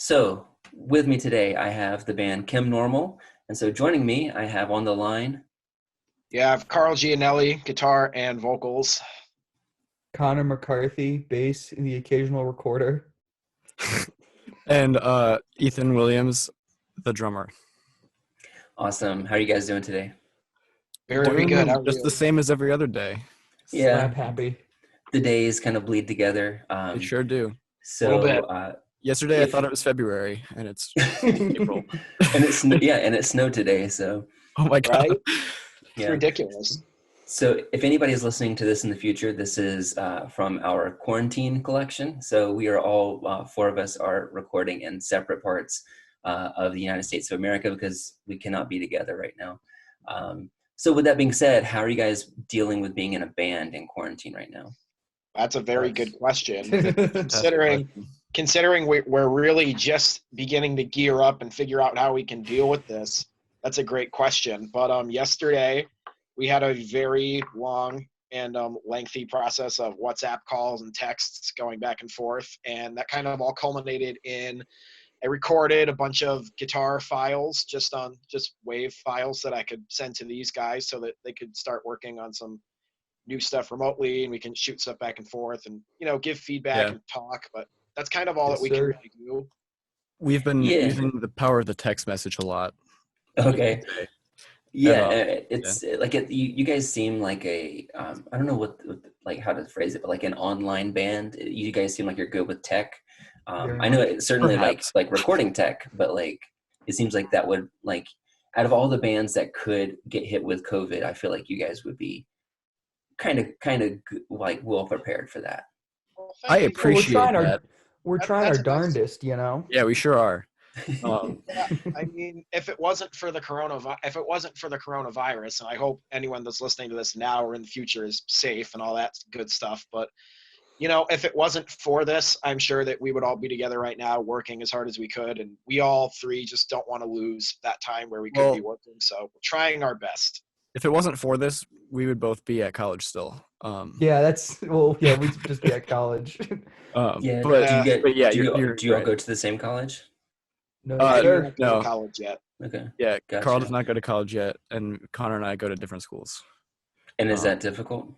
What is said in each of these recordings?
So with me today, I have the band Kim Normal. And so joining me, I have on the line. Yeah, I have Carl Gianelli, guitar and vocals. Connor McCarthy, bass, and the occasional recorder. And Ethan Williams, the drummer. Awesome. How are you guys doing today? Very good. How are Just you? the same as every other day. Yeah. Slap happy. The days kind of bleed together. They sure do. So, Little Yesterday I thought it was February, and it's April. and it snowed today. So, Oh my God. Right? It's yeah. ridiculous. So if anybody is listening to this in the future, this is from our quarantine collection. So we are all, four of us are recording in separate parts of the United States of America because we cannot be together right now. So with that being said, how are you guys dealing with being in a band in quarantine right now? That's a very good question. Considering Considering we're really just beginning to gear up and figure out how we can deal with this, that's a great question. But yesterday we had a very long and lengthy process of WhatsApp calls and texts going back and forth, and that kind of all culminated in I recorded a bunch of guitar files, just wave files that I could send to these guys so that they could start working on some new stuff remotely, and we can shoot stuff back and forth and, give feedback and talk. But that's kind of all that we can really do. we've been using the power of the text message a lot. Okay. Yeah, And, like you guys seem like a I don't know what like how to phrase it, but like an online band. You guys seem like you're good with tech. I know it's certainly Perhaps. like recording tech, but like it seems like that would like out of all the bands that could get hit with COVID, I feel like you guys would be kind of like well prepared for that. Well, I thank you. appreciate that. We're trying our That's nice. darndest, Yeah, we sure are. Yeah, I mean, if it wasn't for the coronavirus, and I hope anyone that's listening to this now or in the future is safe and all that good stuff, but if it wasn't for this, I'm sure that we would all be together right now working as hard as we could, and we all three just don't want to lose that time where we could be working, so we're trying our best. If it wasn't for this, we would both be at college still. we'd just be at college. Yeah, but do you all right. go to the same college? No, I sir. haven't gone to college yet. Okay. Yeah, Gotcha. Carl does not go to college yet, and Connor and I go to different schools. And is that difficult?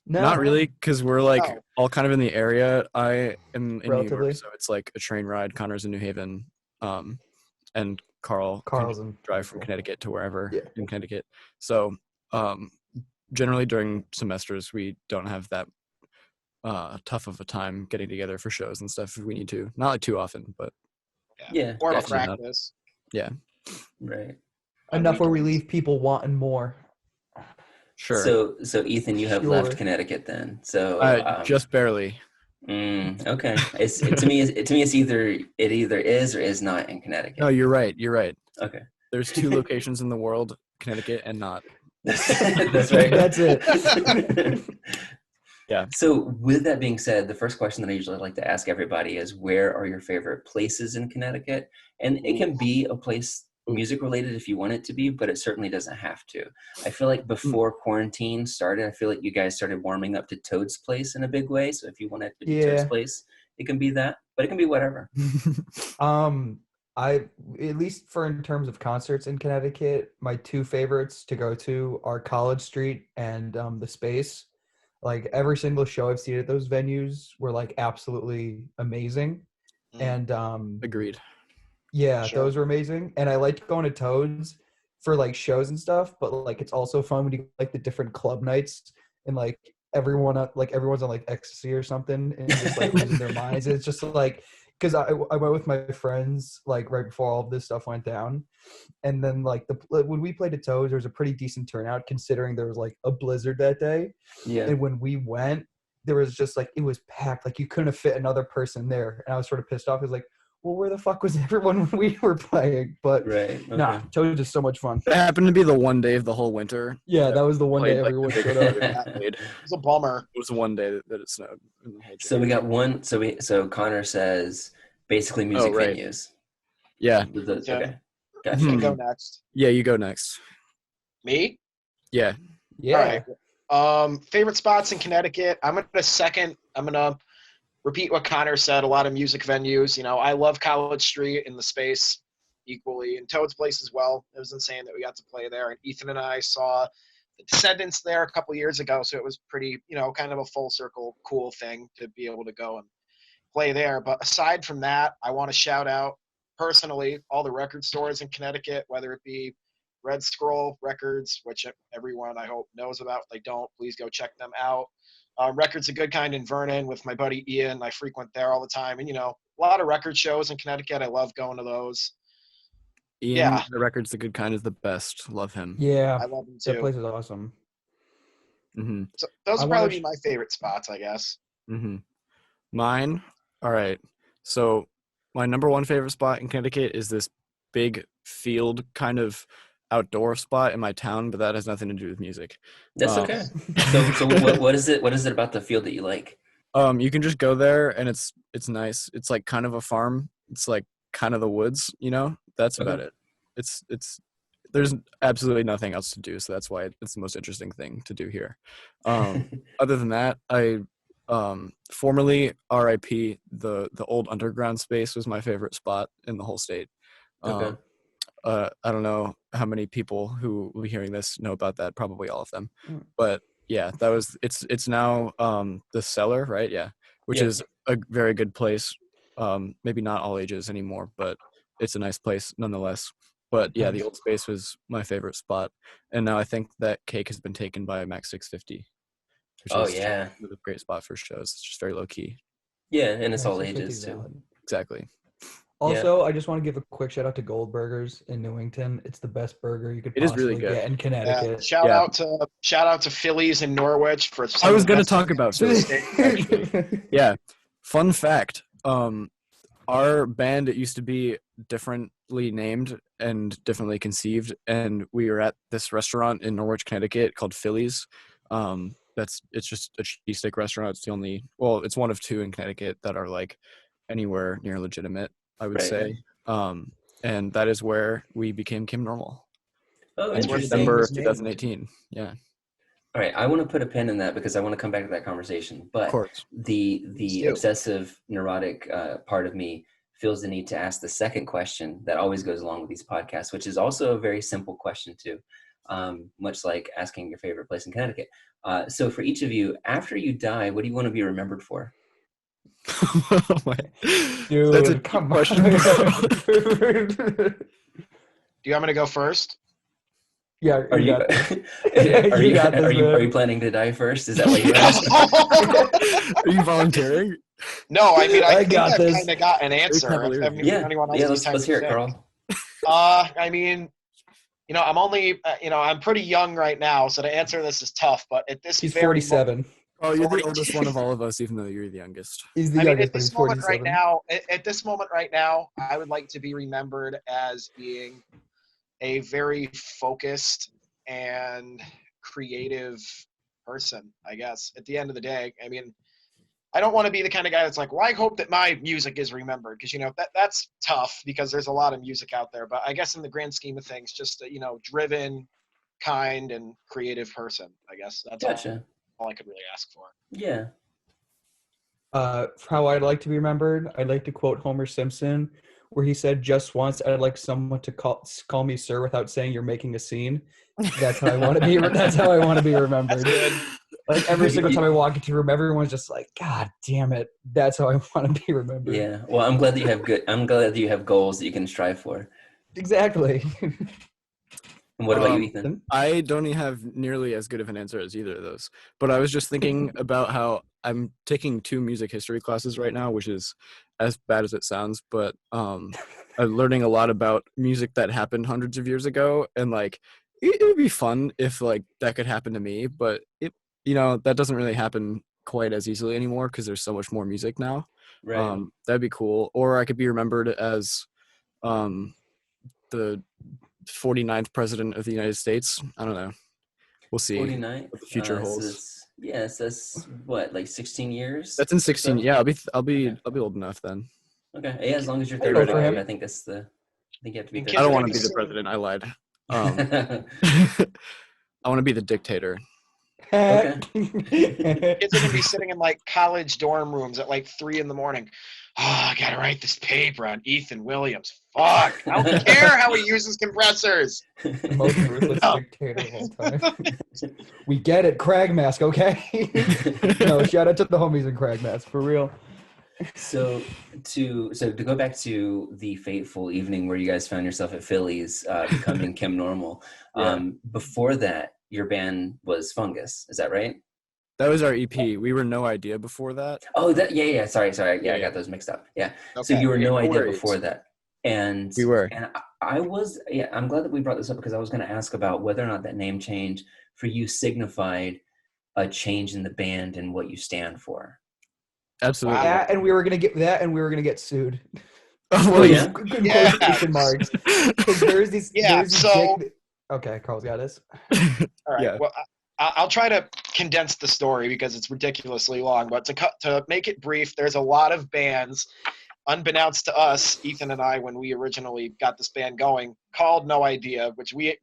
No, Not really, because we're like No. all kind of in the area. I am in New Relatively. York, so it's like a train ride. Connor's in New Haven, and Carl's in drive from Connecticut to wherever Yeah. in Connecticut. So generally during semesters, we don't have that tough of a time getting together for shows and stuff if we need to. Not like too often, but Yeah. Or Often enough. practice. yeah, Right. enough where we leave people wanting more. sure. So Ethan, you have Sure. left Connecticut then. So Just barely. Okay. To me it's either is or is not in Connecticut. No, you're right. Okay. There's two locations in the world, Connecticut and not. That's right. That's it. Yeah. So with that being said, the first question that I usually like to ask everybody is, where are your favorite places in Connecticut? And it can be a place music related if you want it to be, but it certainly doesn't have to. I feel like before quarantine started, I feel like you guys started warming up to Toad's Place in a big way. So if you want it to be Toad's Place, it can be that, but it can be whatever. I at least for in terms of concerts in Connecticut, my two favorites to go to are College Street and the Space. Like every single show I've seen at those venues were like absolutely amazing. And Agreed. yeah, Sure. those were amazing. And I liked going to Toads for like shows and stuff, but like it's also fun when you like the different club nights and like everyone's on like ecstasy or something and just like losing their minds. It's just like because I went with my friends like right before all of this stuff went down, and then like when we played at Toads, there was a pretty decent turnout considering there was like a blizzard that day. Yeah. And when we went, there was just like it was packed, like you couldn't have fit another person there, and I was sort of pissed off. I was like, well, where the fuck was everyone when we were playing? But Right. Okay. nah, Toads is so much fun. That happened to be the one day of the whole winter. Yeah, that was the one day Played, like, everyone the big showed up. concert played. It was a bummer. It was the one day that it snowed. In the whole So we got one. So Connor says basically music right. venues. Yeah. Okay. You Gotcha. can go next. Yeah, you go next. Me? Yeah. Yeah. All right. Favorite spots in Connecticut. I'm gonna repeat what Connor said, a lot of music venues. You know, I love College Street and the space equally, and Toad's Place as well. It was insane that we got to play there. And Ethan and I saw the Descendants there a couple years ago, so it was pretty, you know, kind of a full circle cool thing to be able to go and play there. But aside from that, I want to shout out personally all the record stores in Connecticut, whether it be Red Scroll Records, which everyone I hope knows about. If they don't, please go check them out. Records a Good Kind in Vernon with my buddy Ian. I frequent there all the time. And, you know, a lot of record shows in Connecticut. I love going to those. Ian, Yeah. the Records the Good Kind is the best. Love him. Yeah, I love them that too. place is awesome. Mm-hmm. So those I would wanna probably be my favorite spots, I guess. Mm-hmm. Mine, all right. So my number one favorite spot in Connecticut is this big field kind of outdoor spot in my town, but that has nothing to do with music. That's okay. So what is it? What is it about the field that you like? You can just go there and it's nice. It's like kind of a farm. It's like kind of the woods, you know? That's about it. It's there's absolutely nothing else to do, so that's why it's the most interesting thing to do here. Other than that, I formerly RIP the old underground space was my favorite spot in the whole state. Okay. I don't know how many people who will be hearing this know about that, probably all of them. Mm. But yeah, that was it's now the Cellar, right? Yeah. Which Yeah. is a very good place. Maybe not all ages anymore, but it's a nice place nonetheless. But yeah, the old space was my favorite spot. And now I think that Cake has been taken by Max 650. Which is Yeah. a great spot for shows. It's just very low key. Yeah, and it's all 650 ages is too. valid. Exactly. Also, I just want to give a quick shout out to Gold Burgers in Newington. It's the best burger you could It is possibly really good. get in Connecticut. Shout out to Phillies in Norwich for. I was going to some talk about Philly. Actually. Yeah. Fun fact. Our band, it used to be differently named and differently conceived, and we were at this restaurant in Norwich, Connecticut called Phillies. It's just a cheesesteak restaurant. It's the only, well, it's one of two in Connecticut that are like anywhere near legitimate, I would say. And that is where we became Kim Normal. Oh, in interesting. December of 2018. Yeah. All right, I want to put a pin in that because I want to come back to that conversation. But Of course. the obsessive, neurotic part of me feels the need to ask the second question that always goes along with these podcasts, which is also a very simple question too, much like asking your favorite place in Connecticut. So for each of you, after you die, what do you want to be remembered for? Dude, that's a come question. on. Do you want me to go first? Yeah, Are you got this. are You you got this, are man. you planning to die first? Is that what you're asking? Are you volunteering? No, I mean, I think got I've this. kind of got an answer. cavalier. If Yeah, anyone else yeah. needs time Let's to hear it, think. Carl. I mean, you know, I'm only, I'm pretty young right now, so to answer this is tough. But at this He's very 47. Oh, you're the 40. oldest one of all of us, even though you're the youngest. He's the I mean, youngest, at but this he's moment 47. right now, at this moment right now, I would like to be remembered as being a very focused and creative person, I guess. At the end of the day, I mean, I don't want to be the kind of guy that's like, well, I hope that my music is remembered, because, you know, that's tough because there's a lot of music out there. But I guess in the grand scheme of things, just a, you know, driven, kind, and creative person, I guess. That's Gotcha. all I could really ask for. Yeah. How I'd like to be remembered, I'd like to quote Homer Simpson, where he said, "Just once, I'd like someone to call me sir without saying you're making a scene." That's how I want to be. That's how I want to be remembered. Like every single time I walk into a room, everyone's just like, "God damn it!" That's how I want to be remembered. Yeah. Well, I'm glad that you have goals that you can strive for. Exactly. And what about you, Ethan? I don't have nearly as good of an answer as either of those. But I was just thinking about how I'm taking 2 music history classes right now, which is as bad as it sounds, but I'm learning a lot about music that happened hundreds of years ago, and like it would be fun if like that could happen to me, but it, you know, that doesn't really happen quite as easily anymore because there's so much more music now. Right. That'd be cool. Or I could be remembered as the 49th president of the United States. I don't know. We'll see 49. what the future holds. Yes, that's what, like 16 years. That's in 16. So? Yeah, I'll be old enough then. Okay. Yeah, as long as you're I'd vote for 35, him. I think that's the. I think you have to be. And I kids don't are want to gonna be the sing. president. I lied. I want to be the dictator. Okay. Kids are gonna be sitting in like college dorm rooms at like 3 a.m. Oh, I gotta write this paper on Ethan Williams. Fuck, I don't care how he uses compressors. The most ruthless No. dictator of all time. We get it, Cragmask, okay? No, shout out to the homies in Cragmask, for real. So to go back to the fateful evening where you guys found yourself at Philly's, becoming Kim Normal. Before that, your band was Fungus. Is that right? That was our EP. We were No Idea before that. Oh, yeah. Sorry. Yeah, I Yeah. got those mixed up. Yeah. Okay. So you were No No Idea worries. before that, and We were. And I was. Yeah, I'm glad that we brought this up because I was going to ask about whether or not that name change for you signified a change in the band and what you stand for. Absolutely. That and we were gonna get sued. Oh, well, yeah. Good Yeah. quotation marks. Because there's these. Yeah, there's these so- okay, Carl's got this. All right. Yeah. Well, I'll try to condense the story because it's ridiculously long. But to make it brief, there's a lot of bands, unbeknownst to us, Ethan and I, when we originally got this band going, called No Idea, which we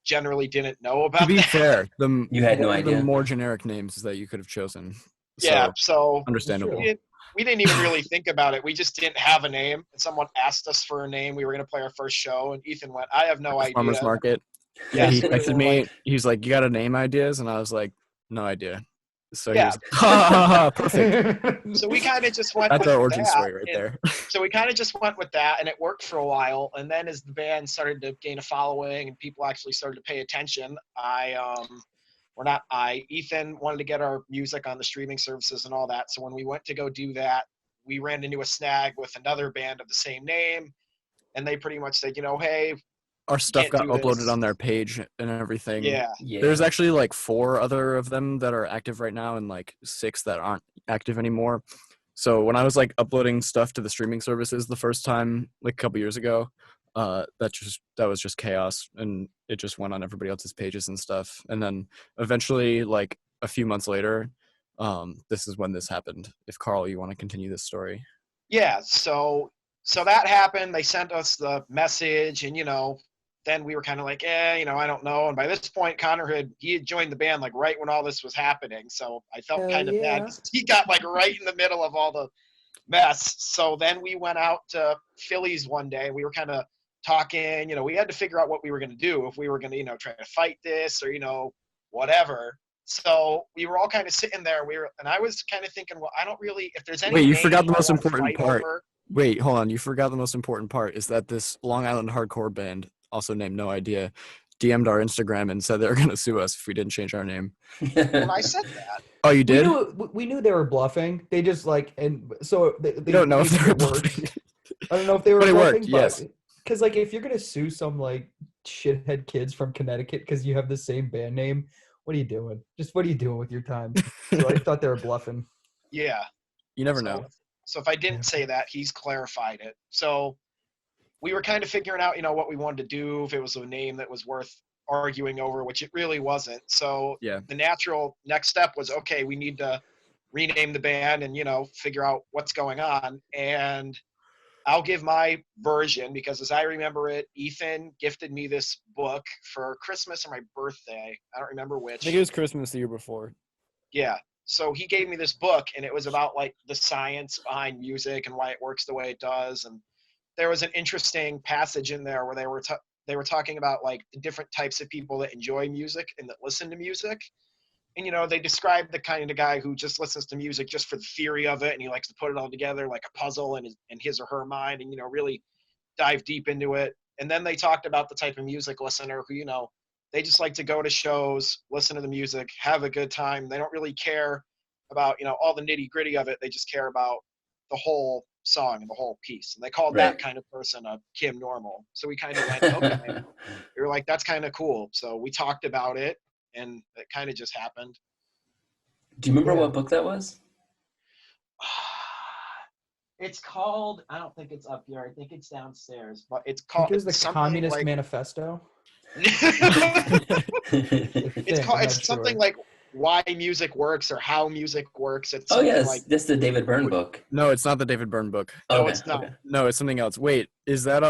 generally didn't know about. To be that. fair, You had no idea. The more generic names that you could have chosen. Yeah. So, So understandable. we didn't even really think about it. We just didn't have a name. And someone asked us for a name. We were going to play our first show, and Ethan went, "I have no idea." Farmers Market. Yeah, Yeah, he so we texted were me. like- He's like, "You got a name ideas?" And I was like, "No idea." So Yeah. he was, ha, ha, ha, perfect. So we kind of just went. That's with our origin that, story right and- there. So we kind of just went with that, and it worked for a while. And then as the band started to gain a following and people actually started to pay attention, Ethan wanted to get our music on the streaming services and all that. So when we went to go do that, we ran into a snag with another band of the same name, and they pretty much said, hey, Our stuff got can't do uploaded this. on their page and everything. yeah, Yeah. There's actually like 4 other of them that are active right now and like 6 that aren't active anymore. So when I was like uploading stuff to the streaming services the first time, like a couple years ago, that was just chaos, and it just went on everybody else's pages and stuff. And then eventually, like a few months later, this is when this happened. If Carl, you want to continue this story? yeah. So that happened. They sent us the message, and then we were kind of like, I don't know. And by this point, Connor had joined the band like right when all this was happening. So I felt Hell kind of yeah. bad 'cause he got like right in the middle of all the mess. So then we went out to Philly's one day. We were kind of talking, we had to figure out what we were going to do, if we were going to, try to fight this or, whatever. So we were all kind of sitting there. And I was kind of thinking, well, I don't really, if there's any. Wait, you name forgot the I most wanna important fight part. over- Wait, hold on. You forgot the most important part is that this Long Island hardcore band, also named No Idea, DM'd our Instagram and said they were going to sue us if we didn't change our name. Well, I said that. Oh, you did? We knew they were bluffing. They just and so they We don't know if made they were it work. bluffing. I don't know if they were But it bluffing, worked, yes. Because like if you're gonna sue some like shithead kids from Connecticut because you have the same band name, what are you doing? Just what are you doing with your time? So I thought they were bluffing. Yeah. You never So- know. So if I didn't say that, he's clarified it. So we were kind of figuring out, what we wanted to do, if it was a name that was worth arguing over, which it really wasn't. So Yeah. the natural next step was, okay, we need to rename the band and, figure out what's going on. And I'll give my version because as I remember it, Ethan gifted me this book for Christmas or my birthday. I don't remember I which. think it was Christmas the year before. Yeah. So he gave me this book, and it was about like the science behind music and why it works the way it does. And there was an interesting passage in there where they were talking about like the different types of people that enjoy music and that listen to music. And they described the kind of guy who just listens to music just for the theory of it, and he likes to put it all together like a puzzle in his or her mind, and really dive deep into it. And then they talked about the type of music listener who they just like to go to shows, listen to the music, have a good time. They don't really care about, all the nitty gritty of it. They just care about the whole song and the whole piece. And they called Right. that kind of person a Kim Normal. So we kind of went, okay. We were like, that's kind of cool. So we talked about it, and it kind of just happened. Do you remember Yeah. what book that was? It's called, I don't think it's up here. I think it's downstairs, but it's I think called it was the something Communist like, Manifesto. It's something like why music works or how music works. It's Oh something yes, like, that's the David Byrne book. No, it's not the David Byrne book. No, Okay, it's not. okay. No, it's something else. Wait, is that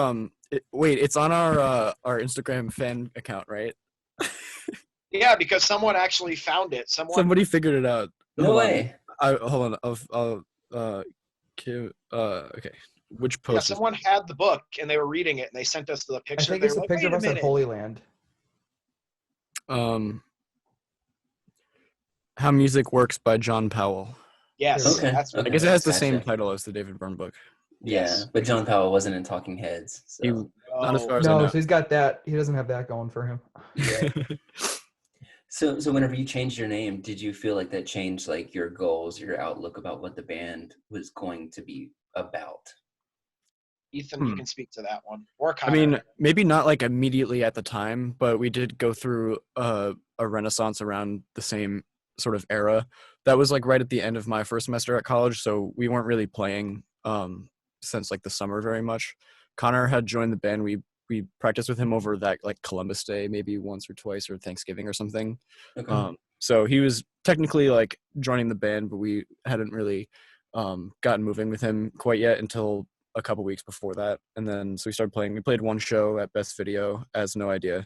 wait, it's on our Instagram fan account, right? Yeah, because someone actually found it. Somebody figured it out. No Hold on. way. Hold on. Okay. Which Yeah, post is someone had the book and they were reading it and they sent us the I picture. think They it's were a like, picture wait of a us at minute. Holy Land. How Music Works by John Powell. Yes, Okay. that's what I Okay. guess it has the Gotcha. same title as the David Byrne book. Yeah, Yes. but John Powell wasn't in Talking Heads, He, so not as Oh, far as I No, know. so he's got that. He doesn't have that going for him. yeah. So whenever you changed your name, did you feel like that changed like your goals, your outlook about what the band was going to be about? Ethan, you can speak to that one. Or I Connor. mean, maybe not like immediately at the time, but we did go through a renaissance around the same sort of era. That was like right at the end of my first semester at college, so we weren't really playing since like the summer very much. Connor had joined the band. We practiced with him over that like Columbus Day, maybe once or twice, or Thanksgiving or something. Okay. So he was technically like joining the band, but we hadn't really gotten moving with him quite yet until a couple weeks before that. And then so we started playing. We played one show at Best Video as No Idea.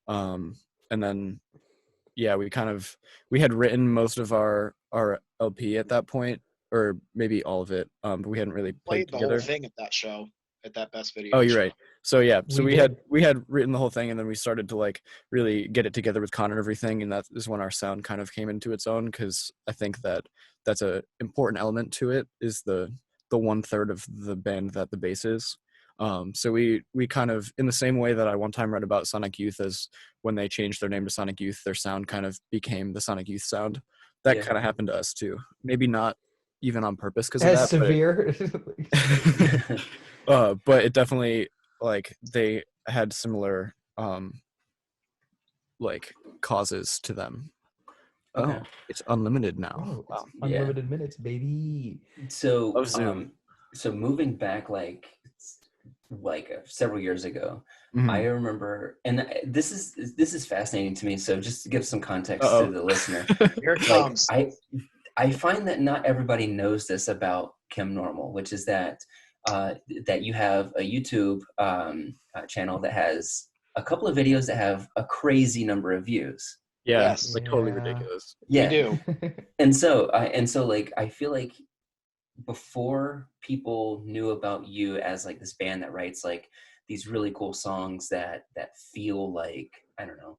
And then yeah, we had written most of our LP at that point, or maybe all of it. But we hadn't really played Played the whole together. thing at that show, at that Best Video. Oh, you're show. right. So yeah, so We we had written the whole thing, and then we started to like really get it together with Connor and everything, and that is when our sound kind of came into its own, because I think that that's a important element to it, is the 1/3 of the band that the bass is. So we kind of, in the same way that I one time read about Sonic Youth, as when they changed their name to Sonic Youth, their sound kind of became the Sonic Youth sound. That Yeah. kind of happened to us too. Maybe not even on purpose because of As that, but severe. but it definitely, like, they had similar like causes to them. Okay. Oh, it's unlimited now. Oh, Wow. Yeah. unlimited minutes, baby. So Love Zoom. So moving back like several years ago, Mhm. I remember, and this is fascinating to me. So just to give some context Uh-oh. to the listener, Here it like comes. I find that not everybody knows this about Kim Normal, which is that that you have a YouTube channel that has a couple of videos that have a crazy number of views. Yeah, Yes. it's like totally Yeah. ridiculous. Yeah, We do. and so like I feel like before people knew about you as like this band that writes like these really cool songs that feel like, I don't know,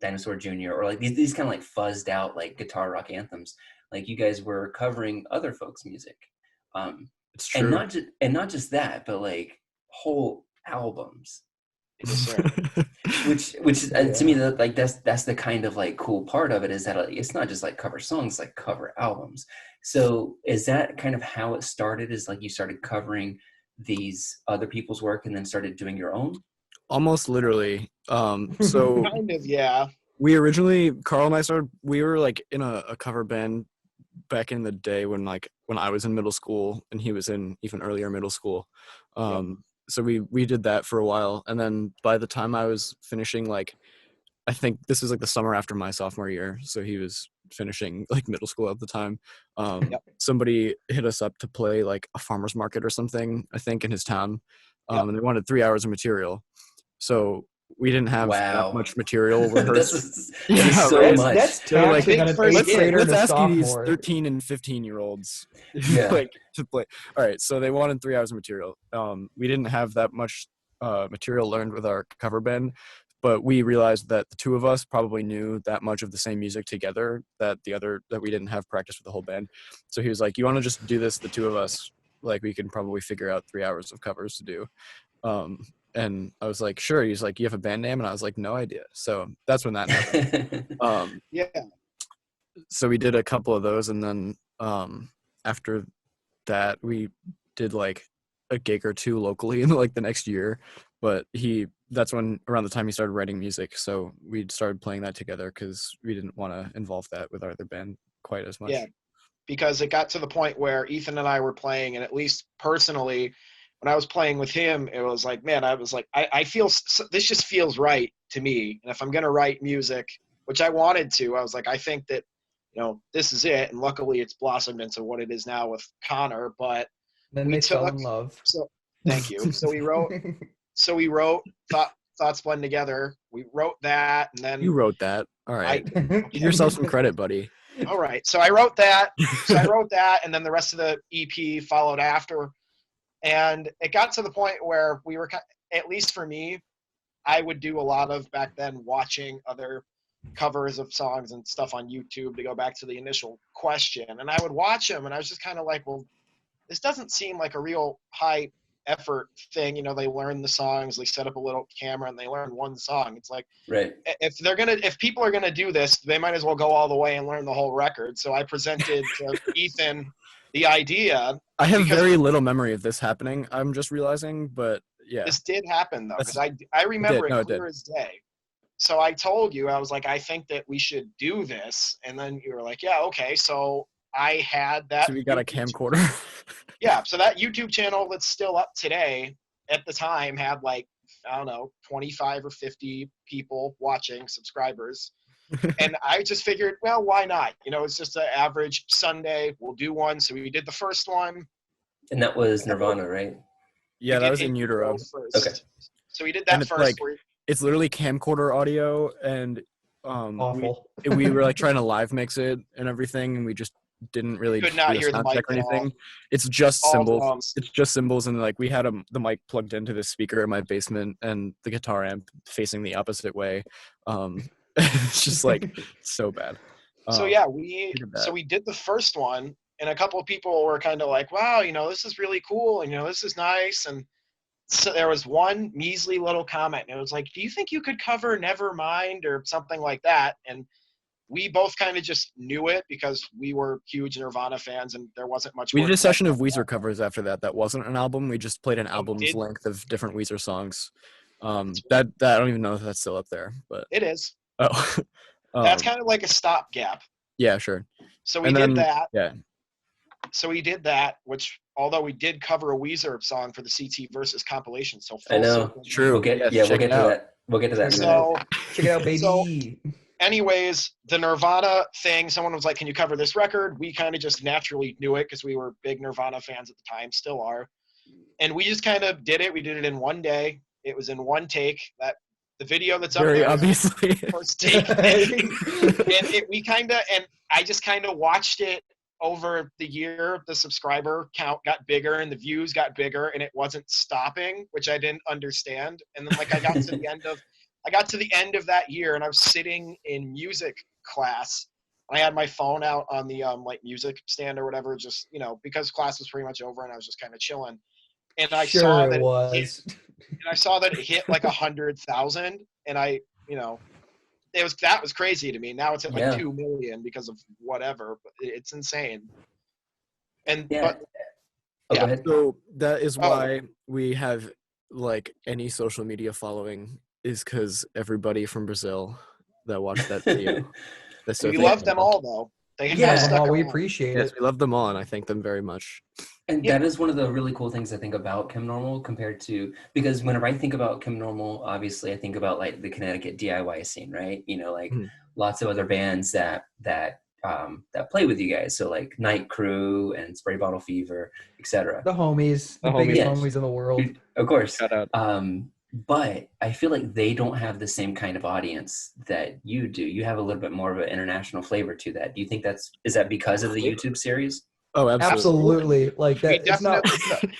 Dinosaur Jr. or like these kind of like fuzzed out like guitar rock anthems, like you guys were covering other folks' music, It's and true. not just that, but like whole albums, Yes, sir. which is, to me, that like that's the kind of like cool part of it, is that it's not just like cover songs, like cover albums. So is that kind of how it started, is like you started covering these other people's work and then started doing your own? Almost literally. So Kind of, yeah. we originally, Carl and I started, we were like in a cover band back in the day when I was in middle school and he was in even earlier middle school. So we did that for a while, and then by the time I was finishing, like, I think this was like the summer after my sophomore year, so he was finishing like middle school at the time. Somebody hit us up to play like a farmer's market or something, I think, in his town, and they wanted 3 hours of material. So we didn't have that Wow. much material rehearsed. That's so right? much. That's They're like, taxing on an let's- eighth grader and let's a ask you these sophomore. 13 and 15-year-olds Yeah. like to play. All right, so they wanted 3 hours of material. We didn't have that much material learned with our cover band, but we realized that the two of us probably knew that much of the same music together that we didn't have practice with the whole band. So he was like, you want to just do this, the two of us, like we can probably figure out 3 hours of covers to do. And I was like, sure. He's like, you have a band name? And I was like, no idea. So that's when that happened. Yeah. So we did a couple of those, and then after that we did like a gig or two locally in like the next year. But that's when, around the time he started writing music, so we started playing that together because we didn't want to involve that with our other band quite as much. Yeah. Because it got to the point where Ethan and I were playing, and at least personally, when I was playing with him, it was like, man, I was like, I feel this just feels right to me. And if I'm going to write music, which I wanted to, I was like, I think that, this is it. And luckily it's blossomed into what it is now with Connor, but Then we they fell took- in love. so thank you. So we wrote, thought thoughts blend together. We wrote that, and then You wrote that. All right. Give yourself some credit, buddy. all right. So I wrote that. And then the rest of the EP followed after. And it got to the point where we were, at least for me, I would do a lot of back then watching other covers of songs and stuff on YouTube to go back to the initial question. And I would watch them, and I was just kind of like, well, this doesn't seem like a real high effort thing. You know, they learn the songs, they set up a little camera, and they learn one song. It's like, Right. if people are gonna do this, they might as well go all the way and learn the whole record. So I presented to Ethan the idea. I have because very little memory of this happening. I'm just realizing, but yeah. this did happen though, because That's- I remember No, it it did. clear as day. So I told you, I was like, I think that we should do this, and then you were like, yeah, okay. So I had that. So we got a YouTube camcorder. Yeah, so that YouTube channel that's still up today, at the time, had like, I don't know, 25 or 50 people watching, subscribers. And I just figured, well, why not? You know, it's just an average Sunday. We'll do one. So we did the first one. And that was Nirvana, right? Yeah, We that did was in utero. first. Okay. So we did that And it's first. like- It's literally camcorder audio, and Awful. we were like trying to live mix it and everything, and we just didn't really Could not do a hear the sound mic check or at all. anything. It's just all cymbals. drums. It's just cymbals, and like we had the mic plugged into the speaker in my basement, and the guitar amp facing the opposite way. It's just like so bad. So Um, yeah, did that. so we did the first one, and a couple of people were kind of like, wow, you know, this is really cool, and you know, this is nice. And so there was one measly little comment, and it was like, do you think you could cover Nevermind or something like that? And we both kind of just knew it because we were huge Nirvana fans, and there wasn't much. We more did a to session that. of Weezer covers after that. That wasn't an album. We just played an album's did- length of different Weezer songs. That I don't even know if that's still up there, but It is. oh, That's kind of like a stopgap. yeah, sure. So we And did then- that. Yeah, So we did that, which although we did cover a Weezer song for the CtVerses compilation, so I full know. circle. True. We'll get Yes, we'll check get it to out. that. We'll get to that in a minute. So Check it out, baby. So- anyways, the Nirvana thing, someone was like, can you cover this record? We kind of just naturally knew it because we were big Nirvana fans at the time, still are. And we just kind of did it. We did it in one day. It was in one take. That the video that's up very there, obviously. first take. And I just kind of watched it over the year. The subscriber count got bigger and the views got bigger, and it wasn't stopping, which I didn't understand. And then like I got to the end of that year, and I was sitting in music class. I had my phone out on the like music stand or whatever, just because class was pretty much over, and I was just kind of chilling. And I Sure saw it that was. it hit like 100,000, and that was crazy to me. Now it's at like Yeah. 2 million because of whatever. But it's insane. And Yeah. but Oh, yeah. go ahead. So that is Oh. why we have like any social media following is because everybody from Brazil that watched that video. That's so we thankful. love them all though. They Yeah. have Well, stuck we around. appreciate Yes, it. we love them all, and I thank them very much. And Yeah. that is one of the really cool things I think about Chem Normal compared to, because whenever I think about Chem Normal, obviously I think about like the Connecticut DIY scene, right? Like Mhm. lots of other bands that play with you guys. So like Night Crew and Spray Bottle Fever, etc. The homies, the The biggest homies. homies in the world. Of course. Shout out. But I feel like they don't have the same kind of audience that you do. You have a little bit more of an international flavor to that. Do you think is that because of the YouTube series? Oh, absolutely. Absolutely. Like that. We definitely-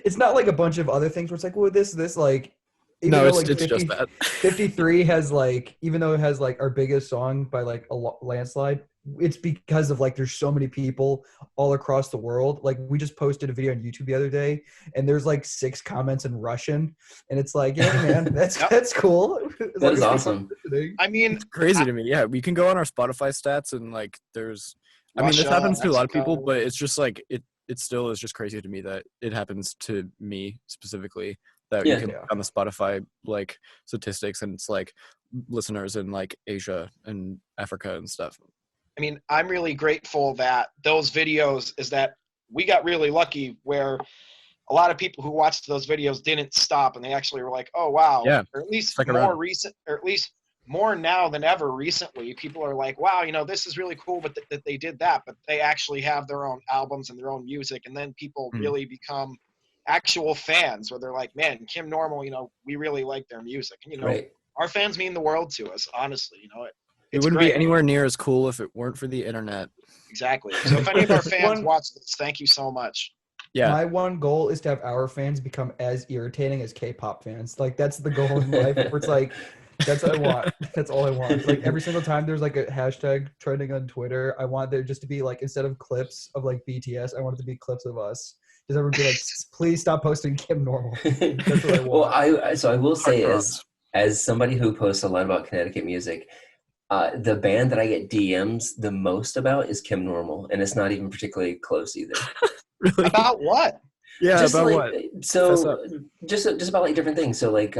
It's not like a bunch of other things where it's like, well, this like. Even No, though, it's like, just that. 53 has like, even though it has like our biggest song by like a landslide, it's because of like there's so many people all across the world. Like we just posted a video on YouTube the other day, and there's like 6 comments in Russian, and it's like, yeah, man, that's Yep. that's cool. As That long is as people awesome. listening. I mean, It's crazy to me. Yeah, we can go on our Spotify stats and like there's. I mean, this Russia, happens to a lot of people, Mexico. but it's just like it still is just crazy to me that it happens to me specifically. That Yeah. you can Yeah. look on the Spotify like statistics, and it's like listeners in like Asia and Africa and stuff. I mean, I'm really grateful that those videos is that we got really lucky where a lot of people who watched those videos didn't stop, and they actually were like, oh, wow. Yeah. Or at least Stick more around. recent, or at least more now than ever recently, people are like, wow, this is really cool, but that they did that, but they actually have their own albums and their own music. And then people Mhm. really become actual fans where they're like, man, Kim Normal, we really like their music. And, Right. our fans mean the world to us, honestly. It It's wouldn't great. be anywhere near as cool if it weren't for the internet. Exactly. So if any of our fans One- watch this, thank you so much. Yeah. My one goal is to have our fans become as irritating as K-pop fans. Like that's the goal in life. Where it's like, that's what I want. That's all I want. Like every single time there's like a hashtag trending on Twitter, I want there just to be like, instead of clips of like BTS, I want it to be clips of us. Does everyone be like, please stop posting Kim Normal? That's what I want. Well, I will say, Heartthrobs. as somebody who posts a lot about Connecticut music, the band that I get DMs the most about is Kim Normal, and it's not even particularly close either. Really? About what? Yeah, Just about like, what? Fess so up. just about like different things. So like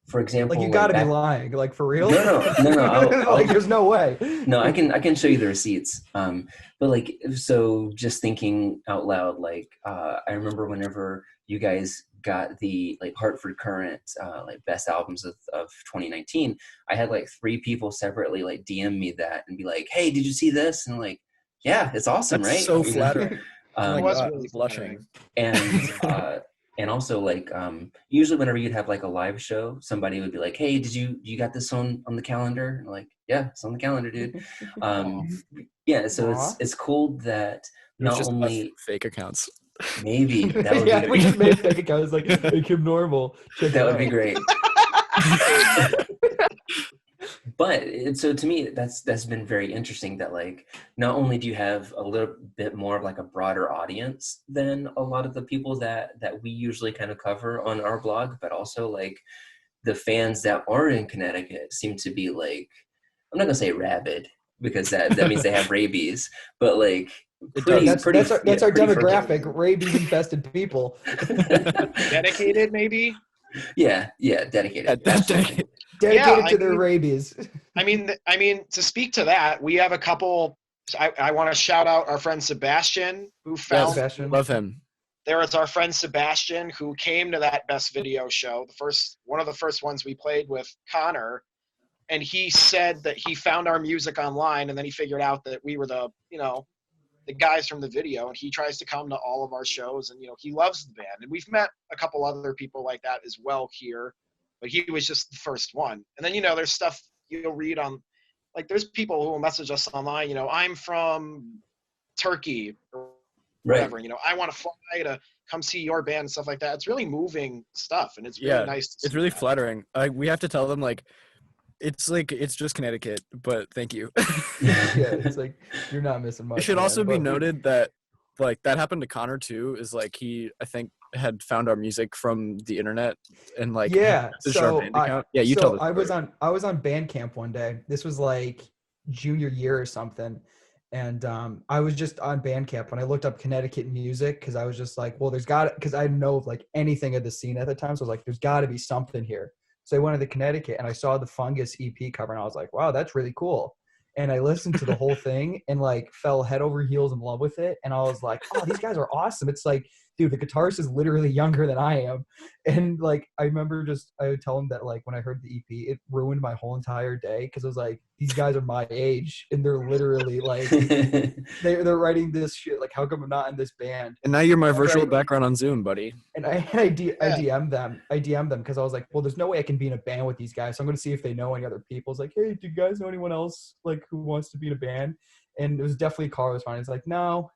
for example, Like you got to be back- lying. Like for real? No, I'll- Like there's no way. No, I can show you the receipts. But like, so just thinking out loud, like I remember whenever you guys got the like Hartford Current like best albums of 2019, I had like 3 people separately like DM me that and be like, hey, did you see this? And I'm like, yeah, it's awesome, That's right? so You know? flattering. Oh my It was God, really I'm blushing. And also like usually whenever you'd have like a live show, somebody would be like, hey, you got this on the calendar? And I'm like, yeah, it's on the calendar, dude. Yeah, so Aw. it's cool that It was not just us only fake accounts. maybe that would Yeah, be we just made fake accounts like, hey, Kim Normal. Check that it would out. be great. But so to me, that's been very interesting that like not only do you have a little bit more of like a broader audience than a lot of the people that we usually kind of cover on our blog, but also like the fans that are in Connecticut seem to be like, I'm not gonna say rabid because that means they have rabies, but like It pretty, does. pretty, That's our yeah, pretty demographic. fervent. Rabies infested people. Dedicated, maybe? Yeah, dedicated. Yeah, that's Absolutely. Dedicated I to their mean- rabies. I mean, to speak to that, we have a couple. I want to shout out our friend Sebastian, who found. Sebastian. Love him. There is our friend Sebastian, who came to that best video show, one of the first ones we played with Connor, and he said that he found our music online, and then he figured out that we were the guys from the video, and he tries to come to all of our shows, and he loves the band, and we've met a couple other people like that as well here, but he was just the first one. And then there's stuff you'll read on, like there's people who will message us online, I'm from Turkey or Right. whatever, I want to fly to come see your band and stuff like that. It's really moving stuff, and it's really Yeah, nice to it's see really that. flattering. We have to tell them like it's just Connecticut, but thank you. Yeah, it's like you're not missing much. It should man, also be but- noted that like that happened to Connor too. Is like he I think had found our music from the internet and like Yeah, messaged our so band account. Yeah, you so tell the I was story. on Bandcamp one day. This was like junior year or something, and I was just on Bandcamp and I looked up Connecticut music because I was just like, well, because I didn't know like anything of the scene at the time, so I was like, there's got to be something here. So I went to Connecticut and I saw the Fungus EP cover and I was like, wow, that's really cool. And I listened to the whole thing and like fell head over heels in love with it. And I was like, oh, these guys are awesome. It's like, dude, the guitarist is literally younger than I am. And like, I remember I would tell him that like when I heard the EP, it ruined my whole entire day. Cause I was like, these guys are my age and they're literally like, they're writing this shit. Like, how come I'm not in this band? And now you're my Whenever virtual I- background on Zoom, buddy. And I DM'd them. I DM'd them because I was like, well, there's no way I can be in a band with these guys. So I'm going to see if they know any other people. It's like, hey, do you guys know anyone else like who wants to be in a band? And it was definitely Carlos fine. He's like, no.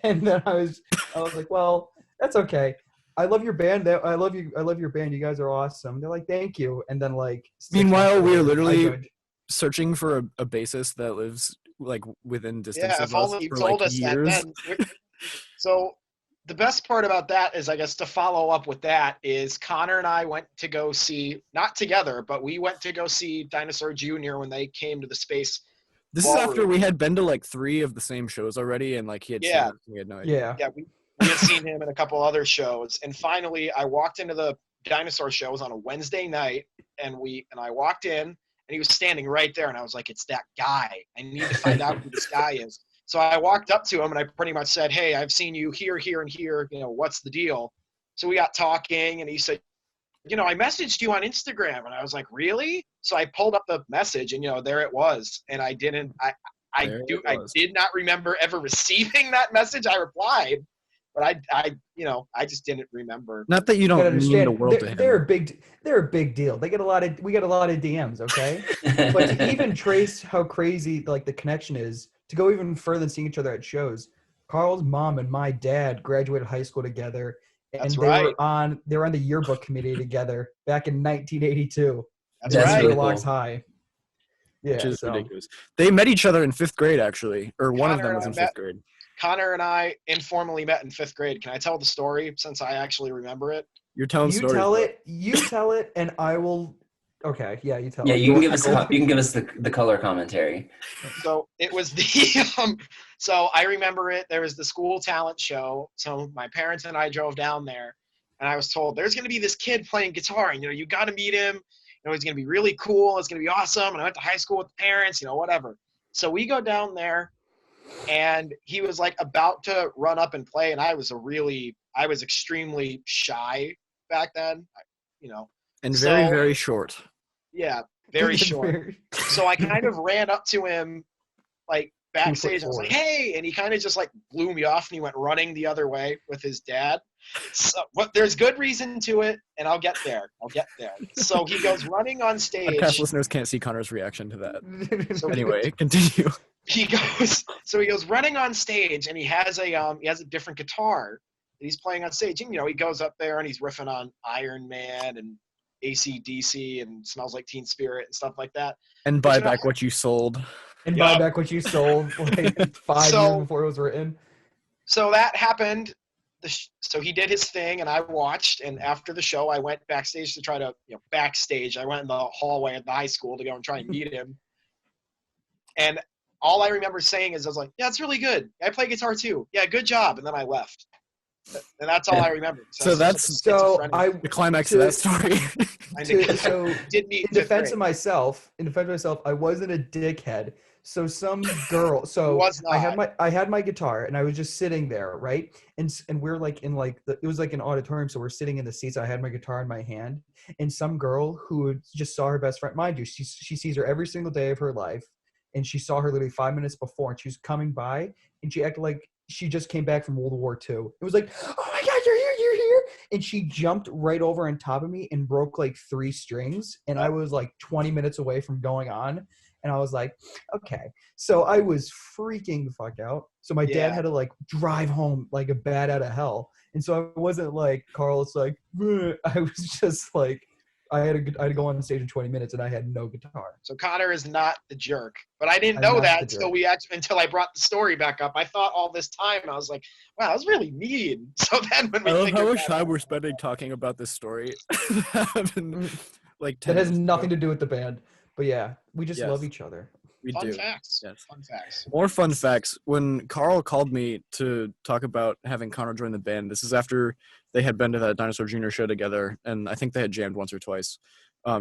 And then I was like, well, that's okay. I love your band. I love you. I love your band. You guys are awesome. They're like, thank you. And then like, 6 Meanwhile, months we are later, I literally joined. searching for a bassist that lives like within distance Yeah, of if us only you for told like us years. that then. So the best part about that is, I guess, to follow up with that is Connor and I went to go see, not together, but we went to go see Dinosaur Jr. when they came to the Space. This is after Ballroom. we had been to like 3 of the same shows already, and like he had seen Yeah. us, and we had no idea. Yeah. Yeah, we had seen him in a couple other shows, and finally I walked into the Dinosaur shows on a Wednesday night, and I walked in, and he was standing right there, and I was like, it's that guy. I need to find out who this guy is. So I walked up to him, and I pretty much said, hey, I've seen you here, here, and here. What's the deal? So we got talking, and he said, I messaged you on Instagram. And I was like, really? So I pulled up the message, and, there it was. And I did not remember ever receiving that message. I replied, But I just didn't remember. Not that you You gotta don't mean the understand, world to him. they're a big deal. We get a lot of DMs, okay? But to even trace how crazy like the connection is, to go even further than seeing each other at shows, Carl's mom and my dad graduated high school together, and That's they right. were on the yearbook committee together back in 1982. That's That's right. really Blocks cool. high. Yeah, Which is so ridiculous. They met each other in 5th grade, actually, or one of Connor them was and in I 5th grade. Connor and I informally met in 5th grade. Can I tell the story since I actually remember it? You're telling you stories. tell bro. it, and I will. Okay, yeah, you tell Yeah, it. you Go can ahead. give us the color commentary. So it was the so I remember it. There was the school talent show. So my parents and I drove down there, and I was told there's going to be this kid playing guitar, and you got to meet him. He's going to be really cool. It's going to be awesome. And I went to high school with the parents, whatever. So we go down there, and he was like about to run up and play, and I was extremely shy back then, And So very, very short. yeah, very short. So I kind of ran up to him like backstage. I was like, "Hey!" And he kind of just like blew me off, and he went running the other way with his dad. So, there's good reason to it, and I'll get there. So he goes running on stage. Podcast listeners can't see Connor's reaction to that. So Anyway, continue. he goes running on stage, and he has a different guitar that he's playing on stage. And he goes up there and he's riffing on Iron Man and AC/DC and Smells Like Teen Spirit and stuff like that. And buy back what you sold. And buy back what you sold like 5 years before it was written. So that happened. So he did his thing, and I watched. And after the show, I went backstage to try to, backstage. I went in the hallway at the high school to go and try and meet him. And all I remember saying is, I was like, "Yeah, it's really good. I play guitar too. Yeah, good job." And then I left. And that's all I remember. So that's the climax of that story. In defense of myself, I wasn't a dickhead. So some girl. So I had my guitar, and I was just sitting there, right? And we're like in like it was like an auditorium, so we're sitting in the seats. I had my guitar in my hand, and some girl who just saw her best friend. Mind you, she sees her every single day of her life, and she saw her literally 5 minutes before, and she was coming by, and she acted like she just came back from World War II. It was like, "Oh my God, you're here!" And she jumped right over on top of me and broke like 3 strings, and I was like 20 minutes away from going on. And I was like, okay. So I was freaking the fuck out. So my dad had to like drive home like a bat out of hell. And so I wasn't like, Carl, it's like, "Bleh." I was just like, I had to go on stage in 20 minutes, and I had no guitar. So Connor is not the jerk. But I didn't know that until I brought the story back up. I thought all this time, I was like, wow, that was really mean. So then when we I love how much time we're spending talking about this story. Like that has nothing to do with the band. But yeah, we just love each other. We fun do. Facts. Yes. Fun facts. More fun facts. When Carl called me to talk about having Connor join the band, this is after they had been to that Dinosaur Jr. show together, and I think they had jammed once or twice.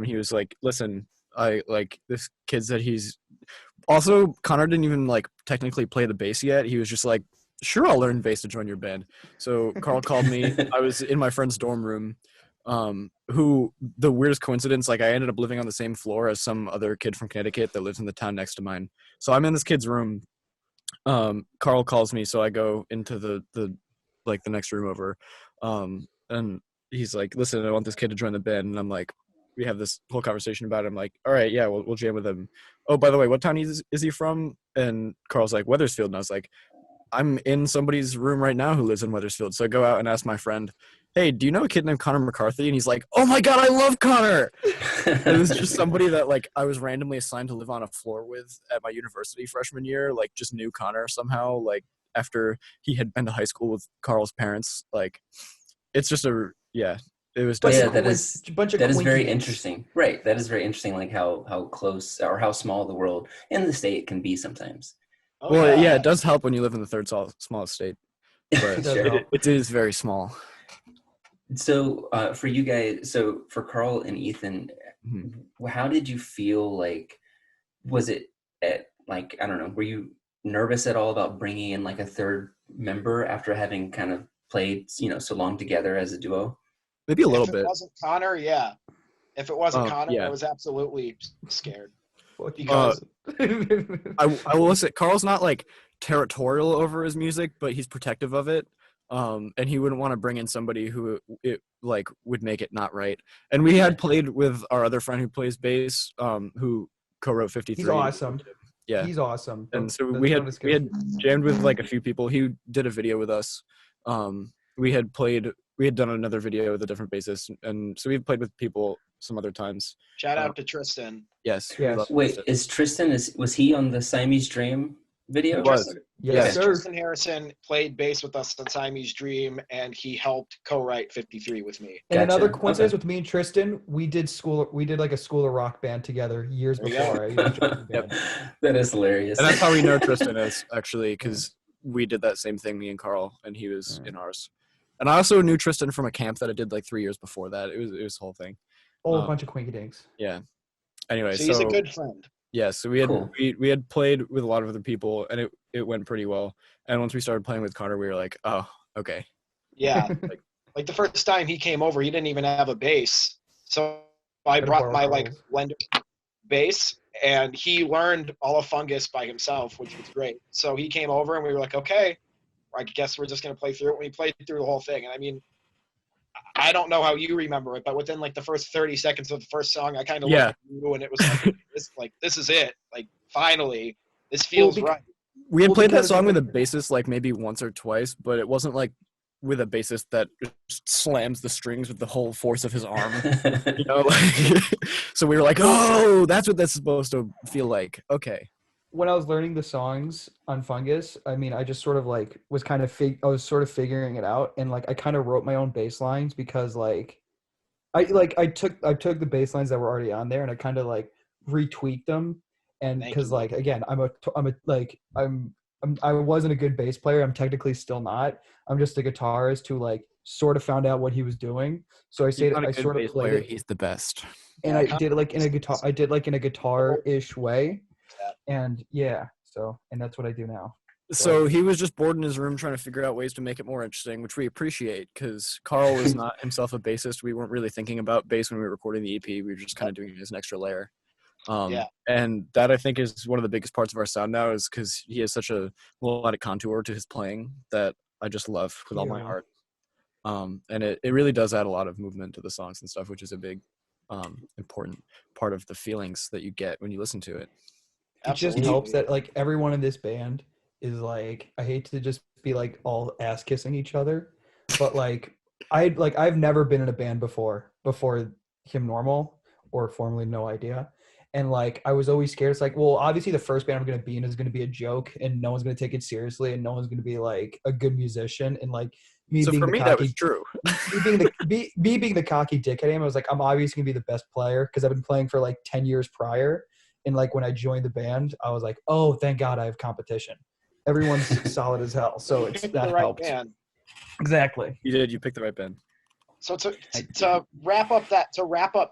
He was like, "Listen, I like this kid said he's." Also, Connor didn't even like technically play the bass yet. He was just like, "Sure, I'll learn bass to join your band." So Carl called me. I was in my friend's dorm room. Who the weirdest coincidence, like I ended up living on the same floor as some other kid from Connecticut that lives in the town next to mine. So I'm in this kid's room. Carl calls me, so I go into the next room over. And he's like, "Listen, I want this kid to join the band." And I'm like, we have this whole conversation about it. I'm like, "All right, yeah, we'll jam with him." "Oh, by the way, what town is he from?" And Carl's like, "Wethersfield." And I was like, "I'm in somebody's room right now who lives in Wethersfield." So I go out and ask my friend, "Hey, do you know a kid named Connor McCarthy?" And he's like, "Oh my God, I love Connor." It was just somebody that like I was randomly assigned to live on a floor with at my university freshman year, like just knew Connor somehow, like after he had been to high school with Carl's parents. Like it's just it was that is very interesting. Right. That is very interesting, like how close or how small the world and the state can be sometimes. Well, yeah, it does help when you live in the third smallest state. But Sure. it is very small. So for you guys, so for Carl and Ethan, how did you feel? Like, was it like, I don't know, were you nervous at all about bringing in like a third member after having kind of played, so long together as a duo? Maybe a little bit. If it wasn't Connor, yeah. If it wasn't Connor, yeah. I was absolutely scared. Because I will say, Carl's not like territorial over his music, but he's protective of it. and he wouldn't want to bring in somebody who it like would make it not right. And we had played with our other friend who plays bass, who co-wrote 53. He's awesome. Yeah, He's awesome. and so Don't we had discourage- jammed with like a few people. He did a video with us. We had done another video with a different bassist, and so we've played with people some other times. Shout out to Tristan. Yes. we Yes. love Wait, Tristan. was he on the Siamese Dream video? He was. Yes, Yeah. sir. Tristan Harrison played bass with us on Siamese Dream, and he helped co-write 53 with me. And Gotcha. another coincidence Okay. with me and Tristan, we did like a school of rock band together years There you before. go. I even joined the Yep. band. That is hilarious. And that's how we know Tristan is, actually, because we did that same thing, me and Carl, and he was in ours. And I also knew Tristan from a camp that I did like 3 years before that. It was a whole thing. Oh, a bunch of quinky dinks. Yeah. Anyway, So he's a good friend. yeah, so we had Cool. we had played with a lot of other people, and it went pretty well. And once we started playing with Connor, we were like, oh, okay. Yeah. like the first time he came over, he didn't even have a bass. So I Gotta brought borrow my like Carl's. blender bass, and he learned all of Fungus by himself, which was great. So he came over, and we were like, okay, I guess we're just gonna play through it. We played through the whole thing, and I mean, I don't know how you remember it, but within like the first 30 seconds of the first song, I kind of Yeah. looked at you, and it was like this is it. Like finally, this feels Well, right. We had Well, played that because- song with a bassist like maybe once or twice, but it wasn't like with a bassist that just slams the strings with the whole force of his arm. You know, like, so we were like, oh, that's what that's supposed to feel like. Okay. When I was learning the songs on Fungus, I mean, I just sort of like was kind of I was sort of figuring it out, and like I kind of wrote my own bass lines because like I took the bass lines that were already on there and I kind of like retweaked them, and Thank because you. like again I wasn't a good bass player. I'm technically still not. I'm just a guitarist who like sort of found out what he was doing. So I He's say not a I good sort of bass played player, it, he's the best. and I did it like in a guitar. I did like in a guitar-ish way, and yeah. So and that's what I do now. So he was just bored in his room trying to figure out ways to make it more interesting, which we appreciate because Carl was not himself a bassist. We weren't really thinking about bass when we were recording the EP. We were just kind of doing it as an extra layer. Yeah. And that I think is one of the biggest parts of our sound now is because he has such a melodic contour to his playing that I just love with all my Yeah. heart. And it really does add a lot of movement to the songs and stuff, which is a big important part of the feelings that you get when you listen to it. It just helps that like everyone in this band is like, I hate to just be like all ass kissing each other, but like I've never been in a band before Him Normal or formerly No Idea. And like I was always scared. It's like, well, obviously the first band I'm gonna be in is gonna be a joke and no one's gonna take it seriously and no one's gonna be like a good musician. And like me So being for the me, cocky, that was true. me being the cocky dickhead I was like, I'm obviously gonna be the best player because I've been playing for like 10 years prior. And like when I joined the band, I was like, oh, thank God I have competition. Everyone's solid as hell. So it's Picked that the right helped. band. Exactly. You did. You picked the right band. So to wrap up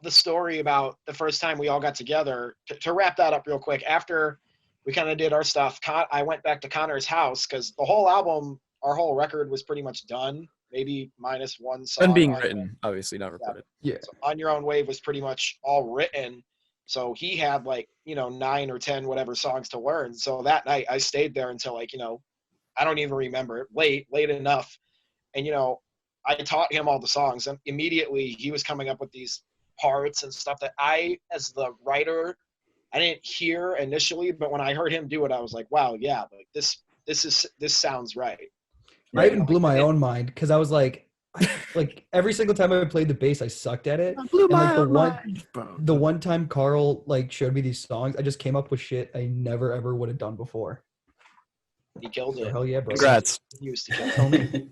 the story about the first time we all got together, to wrap that up real quick, after we kind of did our stuff, I went back to Connor's house because the whole album, our whole record was pretty much done, maybe minus one song. And being on- written, obviously not recorded. Yeah. So On Your Own Wave was pretty much all written. So he had like, 9 or 10 whatever songs to learn. So that night I stayed there until like, I don't even remember, late enough. And, I taught him all the songs, and immediately he was coming up with these parts and stuff that I, as the writer, I didn't hear initially, but when I heard him do it, I was like, wow, yeah, like this sounds right. I even blew my own mind because I was like every single time I played the bass, I sucked at it. blew And like mind, bro. the one time Carl like showed me these songs, I just came up with shit I never ever would have done before. He killed So it. hell yeah, bro. Congrats. He used to kill it. Tell me.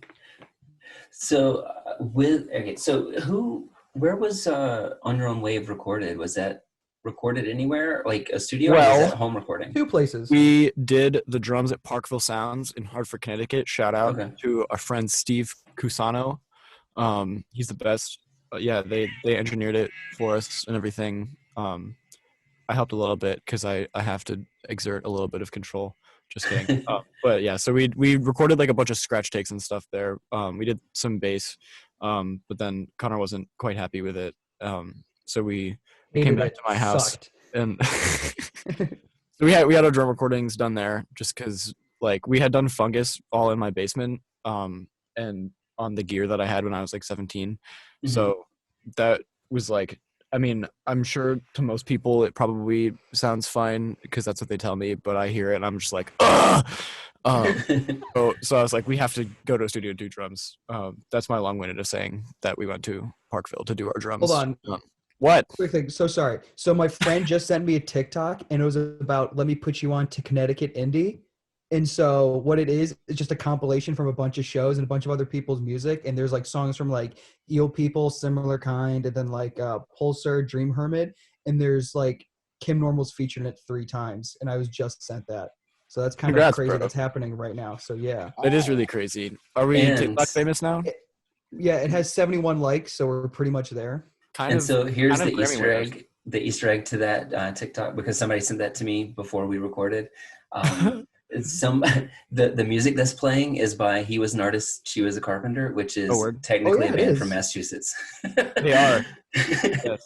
So where was On Your Own Wave recorded? Was that recorded anywhere, like a studio, or was Well, that home recording? 2 places. We did the drums at Parkville Sounds in Hartford, Connecticut. Shout out Okay. to our friend Steve Cusano. He's the best. Yeah, they engineered it for us and everything. I helped a little bit because I have to exert a little bit of control. Just kidding. But yeah, so we recorded like a bunch of scratch takes and stuff there. We did some bass, but then Connor wasn't quite happy with it. So we came Hated back it. to my house Sucked. and so we had our drum recordings done there just because like we had done Fungus all in my basement. and on the gear that I had when I was like 17. Mhm. So that was like, I mean, I'm sure to most people it probably sounds fine because that's what they tell me, but I hear it and I'm just like, ugh! So I was like, we have to go to a studio to do drums. That's my long-winded of saying that we went to Parkville to do our drums. Hold on. What? Quick thing. So sorry. So my friend just sent me a TikTok, and it was about let me put you on to Connecticut Indie. And so what it is, it's just a compilation from a bunch of shows and a bunch of other people's music. And there's like songs from like Eel People, Similar Kind, and then like Pulsar, Dream Hermit. And there's like Kim Normal's featured in it 3 times. And I was just sent that. So that's kind Congrats, of crazy. bro. That's happening right now. So yeah. It is really crazy. Are we And- TikTok famous now? Yeah, it has 71 likes, so we're pretty much there. Kind And of. so here's kind the of Easter Grammy egg. The Easter egg to that TikTok, because somebody sent that to me before we recorded. It's the music that's playing is by He Was an Artist, She Was a Carpenter, which is word. technically Oh, yeah, a it band is. from Massachusetts. They are. Yes.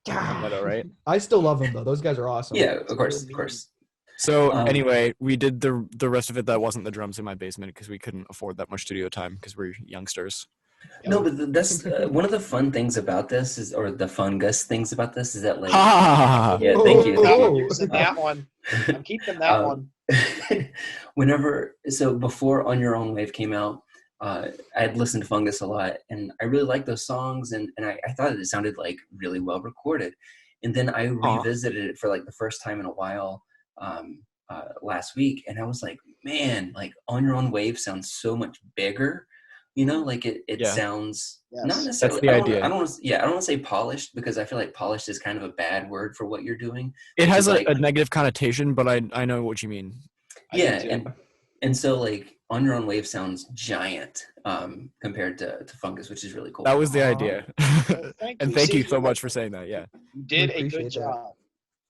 I know, right? I still love them though. Those guys are awesome. Yeah, of course. So Um, we did the rest of it that wasn't the drums in my basement because we couldn't afford that much studio time because we're youngsters. No, but that's one of the fun things about this is, or the fungus things about this is that like, Ha! yeah, thank you. I'm using that one. I'm keeping that one. So before On Your Own Wave came out, I had listened to Fungus a lot, and I really liked those songs, and I thought it sounded like really well recorded. And then I revisited it for like the first time in a while last week, and I was like, man, like On Your Own Wave sounds so much bigger. You know, like it Yeah. sounds Yes. not necessarily. That's the idea. I don't want to say polished, because I feel like polished is kind of a bad word for what you're doing. It has Like- a negative connotation, but I know what you mean. I do Yeah, too. and so like On Your Own Wave sounds giant compared to Fungus, which is really cool. That was the idea. Thank And you. thank you See, so much for saying that. Yeah. You did We a good appreciate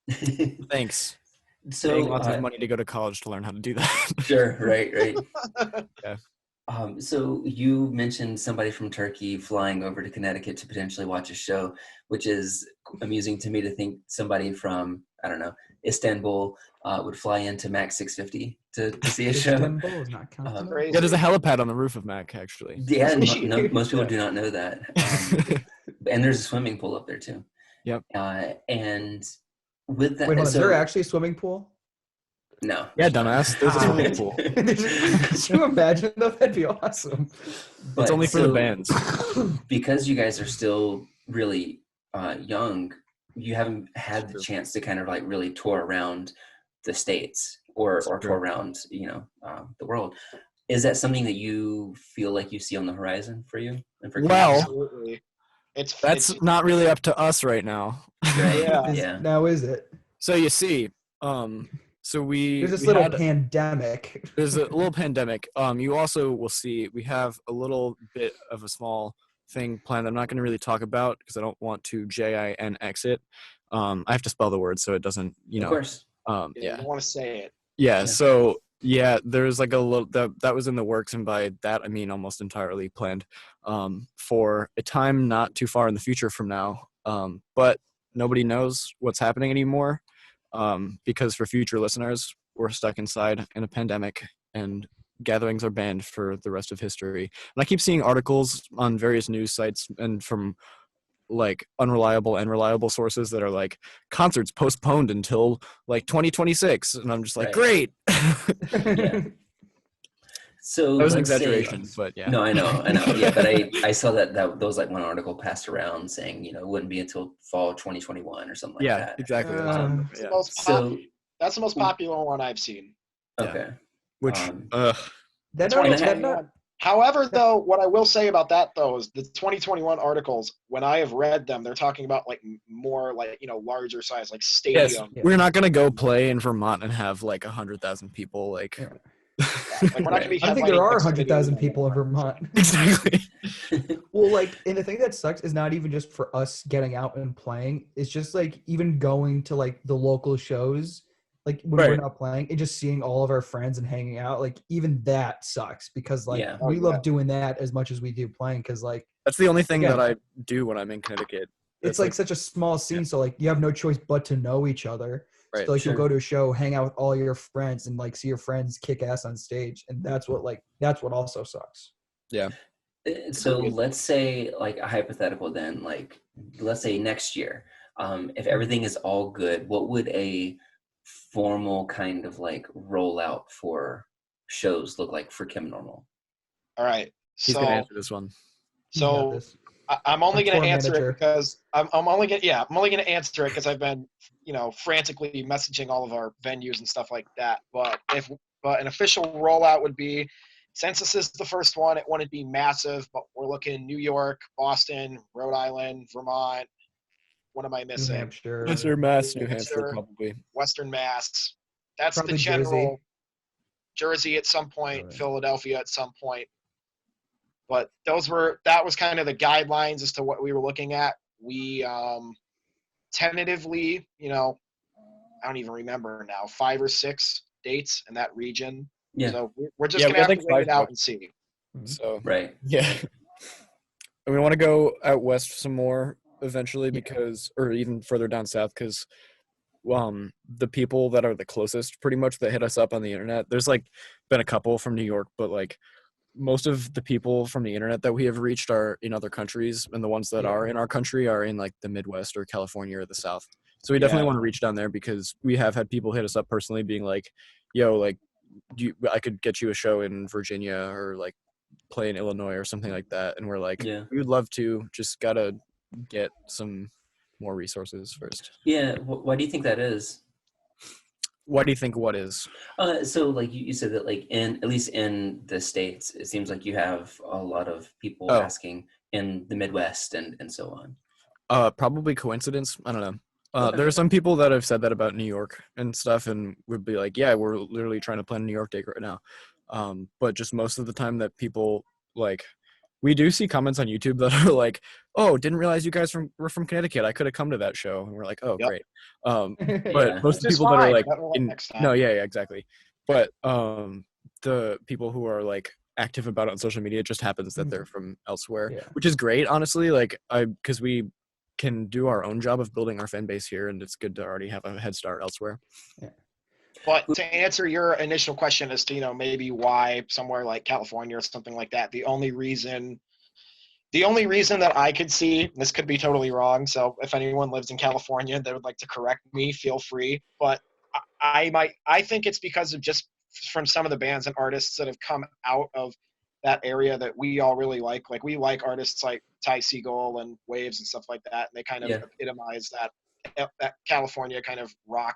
that. job. Thanks. Paying So lots of money to go to college to learn how to do that. sure, right. Yeah. So you mentioned somebody from Turkey flying over to Connecticut to potentially watch a show, which is amusing to me to think somebody from, I don't know, Istanbul would fly into Mac 650 to see a show. Istanbul is not counting. Crazy. Yeah, there's a helipad on the roof of Mac actually. Yeah, and most people Yeah. do not know that. And there's a swimming pool up there too. Yep. And with that, Wait, hold on. Is so, there actually a swimming pool? no. Yeah, dumbass. There's a swimming pool. Could you imagine though? That'd be awesome. But It's only for the so, bands. because you guys are still really young, you haven't had the chance to kind of like really tour around the States or tour around, the world. Is that something that you feel like you see on the horizon for you? And for Well, Absolutely. That's not really up to us right now. right? Yeah. Now is it? So you see, so There's this we little had- pandemic. there's a little pandemic. You also will see we have a little bit of a small thing planned. I'm not going to really talk about because I don't want to JINX it. I have to spell the word so it doesn't, Of course. You don't want to say it. Yeah. So yeah, there's like a little that was in the works, and by that I mean almost entirely planned for a time not too far in the future from now. But nobody knows what's happening anymore because for future listeners, we're stuck inside in a pandemic and gatherings are banned for the rest of history. And I keep seeing articles on various news sites and from like unreliable and reliable sources that are like concerts postponed until like 2026, and I'm just like, Right. great. Yeah. So That was an let's say- exaggeration, but yeah. No, I know. Yeah, but I saw that there was like one article passed around saying, it wouldn't be until fall 2021 or something like Yeah, that. exactly. That's the Yeah. most So That's the most popular one I've seen. okay. Which Um, That The not, that 2021. not, However, though, what I will say about that though is the 2021 articles, when I have read them, they're talking about like more like larger size, like yes, stadium. we're not gonna go play in Vermont and have like 100,000 people. Like Yeah. Like, we're not gonna be I don't think there headlining are Xfinity 100,000 or people in whatever. Vermont. exactly. Well, like, and the thing that sucks is not even just for us getting out and playing. It's just like even going to like the local shows, like when we're Right. not playing and just seeing all of our friends and hanging out. Like even that sucks because like Yeah. we Oh, love yeah. doing that as much as we do playing because like That's the only thing Yeah. that I do when I'm in Connecticut. it's like such a small scene. So like you have no choice but to know each other. Right, So like sure. you'll go to a show, hang out with all your friends, and like see your friends kick ass on stage, and that's what also sucks. Yeah. So let's say like a hypothetical then, like let's say next year, if everything is all good, what would a formal kind of like rollout for shows look like for Kim Normal? All right. He's gonna So answer this one. He's got so this. I'm only Our going tour to answer manager. it because I'm only going to answer it because I've been, frantically messaging all of our venues and stuff like that. But an official rollout would be, Census is the first one. It wouldn't be massive, but we're looking New York, Boston, Rhode Island, Vermont. What am I New missing? Hampshire. Western Mass, New New Hampshire, Hampshire. probably. Western Mass. That's Probably the general. Jersey. Jersey at some point, Right. Philadelphia at some point. But that was kind of the guidelines as to what we were looking at. We tentatively, I don't even remember now, 5 or 6 dates in that region. Yeah. So we're just Yeah, going we to had have like to wait 5 it out books. and see. So Right. yeah. And we want to go out west some more eventually because, or even further down south, because the people that are the closest pretty much that hit us up on the internet, there's like been a couple from New York, but like most of the people from the internet that we have reached are in other countries, and the ones that are in our country are in like the Midwest or California or the South. So we definitely want to reach down there because we have had people hit us up personally being like, yo, like I could get you a show in Virginia or like play in Illinois or something like that. And we're like, Yeah. we would love to, just gotta get some more resources first. Yeah. Why do you think that is? Why do you think what is? So like you said that like at least in the States, it seems like you have a lot of people asking in the Midwest and so on. Probably coincidence. I don't know. Okay. There are some people that have said that about New York and stuff, and would be like, yeah, we're literally trying to plan a New York date right now. But just most of the time that people like, we do see comments on YouTube that are like, oh, didn't realize you guys were from Connecticut. I could have come to that show. And we're like, oh, Yep. great. Yeah. But most of the Just people that are fine. like, Better luck next time. no, yeah, exactly. But the people who are like active about it on social media, it just happens that they're from elsewhere, which is great, honestly. Like because we can do our own job of building our fan base here, and it's good to already have a head start elsewhere. Yeah. But to answer your initial question as to, maybe why somewhere like California or something like that, the only reason that I could see, this could be totally wrong, so if anyone lives in California that would like to correct me, feel free. But I think it's because of just from some of the bands and artists that have come out of that area that we all really like. Like we like artists like Ty Segall and Waves and stuff like that, and they kind of epitomize that California kind of rock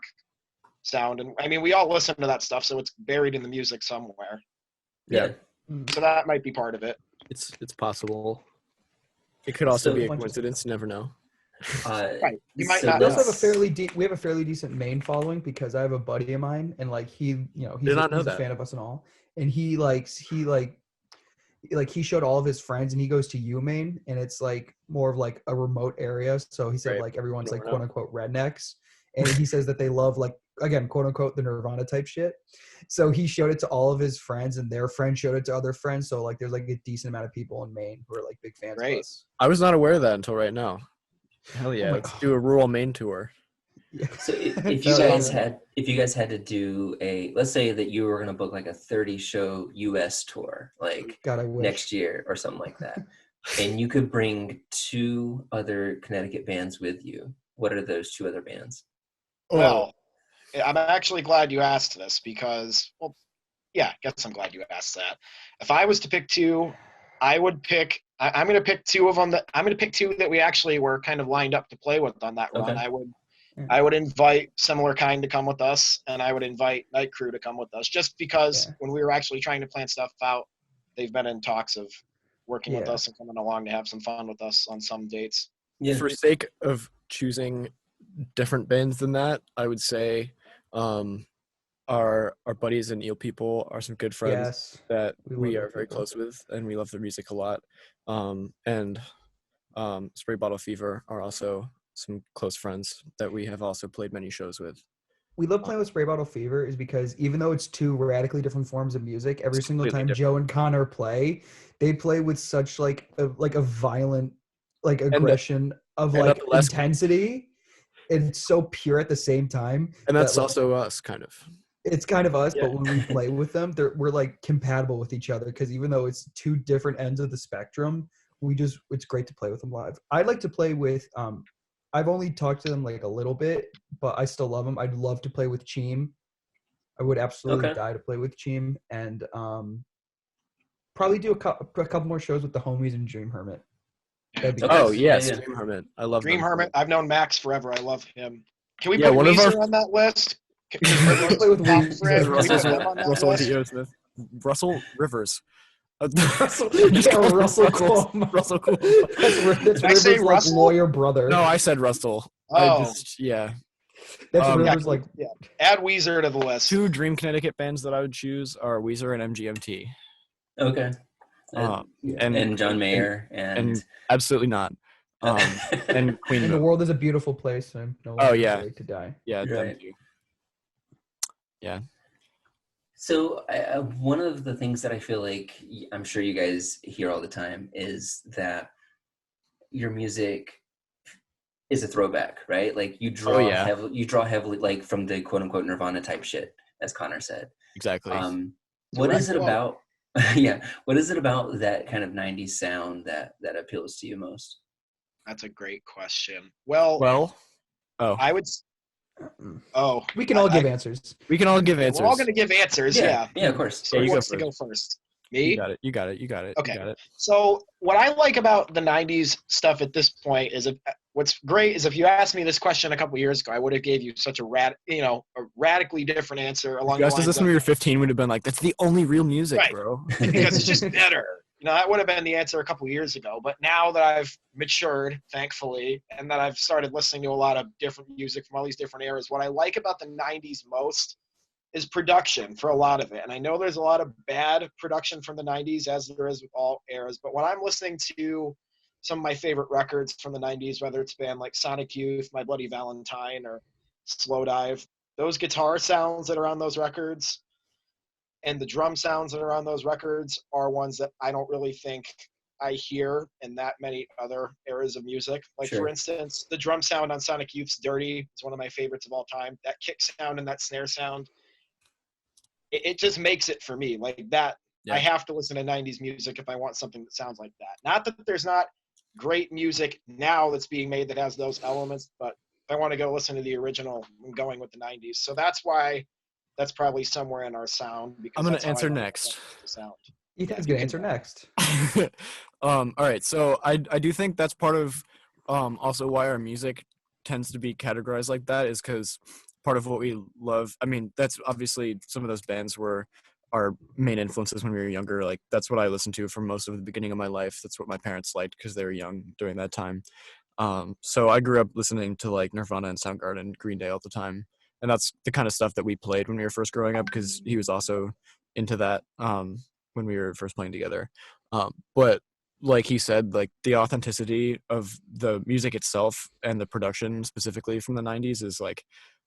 sound. And I mean, we all listen to that stuff, so it's buried in the music somewhere. Yeah. So that might be part of it. It's possible. It could also be a So- coincidence. You never know. Right. You might so not We also have a let's- fairly we have a fairly decent main following because I have a buddy of mine and like he's not know he's a that. fan of us and all, and he showed all of his friends and he goes to UMaine and it's like more of like a remote area, so he said Right. like everyone's like Never quote unquote rednecks, and he says that they love like again quote unquote the Nirvana type shit. So he showed it to all of his friends and their friends showed it to other friends, so like there's like a decent amount of people in Maine who are like big fans of Great. us. I was not aware of that until right now. Hell yeah, my let's God. do a rural Maine tour. Yeah. So if you guys had to do let's say that you were going to book like a 30 show US tour, like God, I wish. next year or something like that, and you could bring 2 other Connecticut bands with you, what are those 2 other bands? Well, I'm actually glad you asked this because, well, yeah, I guess I'm glad you asked that. If I was to pick 2, I would pick. I'm going to pick 2 of them. I'm going to pick 2 that we actually were kind of lined up to play with on that run. Okay. I would invite Similar Kind to come with us, and I would invite Night Crew to come with us, just because when we were actually trying to plan stuff out, they've been in talks of working with us and coming along to have some fun with us on some dates. Yeah. For sake of choosing different bands than that, I would say our buddies and Eel People are some good friends that we are very close with, and we love their music a lot. And Spray Bottle Fever are also some close friends that we have also played many shows with. We love playing with Spray Bottle Fever is because even though it's 2 radically different forms of music, every single time different. Joe and Connor play, they play with such like a violent like aggression of like intensity. And it's so pure at the same time. And that's that, like, also us, kind of. It's kind of us, Yeah. but when we play with them, we're like compatible with each other because even though it's two different ends of the spectrum, it's great to play with them live. I'd like to play with I've only talked to them like a little bit, but I still love them. I'd love to play with Cheem. I would absolutely Okay. die to play with Cheem, and probably do a couple more shows with the homies and Dream Hermit. That'd be Okay. Oh good. yes, Yeah. Dream Hermit. I love Dream them. Hermit. I've known Max forever. I love him. Can we Yeah, put one of our- Weezer on that list? Let's play with Weezer. Can we put Russell's them on that Russell list? T.O. Smith. Russell Rivers. Russell, I'm just yeah, calling him Russell Russell. Cuomo. Russell Cuomo. That's Did I say Rivers' like Russell? lawyer brother. No, I said Russell. Oh. Yeah. That's Yeah, Rivers like. Yeah. Add Weezer to the list. Two Dream Connecticut bands that I would choose are Weezer and MGMT. Okay. Yeah. And John Mayer and absolutely not. And Queen And the Moon. world is a beautiful place, and no one Oh, has yeah. a right to die. Yeah, them Right. too. Yeah. So one of the things that I feel like I'm sure you guys hear all the time is that your music is a throwback, right? Like you draw yeah. heavily like from the quote unquote Nirvana type shit, as Connor said. Exactly. What is it Direct quote. about? Yeah, what is it about that kind of '90s sound that appeals to you most? That's a great question. Well, I would. Oh, We can all give answers. we can all give answers. we're all going to give answers. Yeah. Yeah, of course. Yeah, Who you go wants to first. go first? You Me? got it. You got it. Okay. You got it. So what I like about the '90s stuff at this point is what's great is if you asked me this question a couple years ago, I would have gave you such a radically different answer along You guys the did lines this of, when we were 15, would have been like, that's the only real music, Right. bro. because it's just better. That would have been the answer a couple years ago. But now that I've matured, thankfully, and that I've started listening to a lot of different music from all these different eras, what I like about the '90s most is production for a lot of it. And I know there's a lot of bad production from the '90s, as there is with all eras. But when I'm listening to some of my favorite records from the '90s, whether it's band like Sonic Youth, My Bloody Valentine, or Slow Dive, those guitar sounds that are on those records and the drum sounds that are on those records are ones that I don't really think I hear in that many other eras of music. Like, Sure. for instance, the drum sound on Sonic Youth's Dirty is one of my favorites of all time. That kick sound and that snare sound, it just makes it for me. Like that, Yeah. I have to listen to '90s music if I want something that sounds like that. Not that there's not great music now that's being made that has those elements, but if I want to go listen to the original, I'm going with the '90s. So that's why that's probably somewhere in our sound. Because I'm going that's to how I answer like next. the sound. Ethan's you gonna can answer go. next. All right. So I do think that's part of also why our music tends to be categorized like that, is because part of what we love. I mean, that's obviously some of those bands were our main influences when we were younger. Like that's what I listened to for most of the beginning of my life. That's what my parents liked because they were young during that time. So I grew up listening to like Nirvana and Soundgarden, Green Day all the time. And that's the kind of stuff that we played when we were first growing up because he was also into that when we were first playing together. But like he said, like the authenticity of the music itself and the production specifically from the 90s is like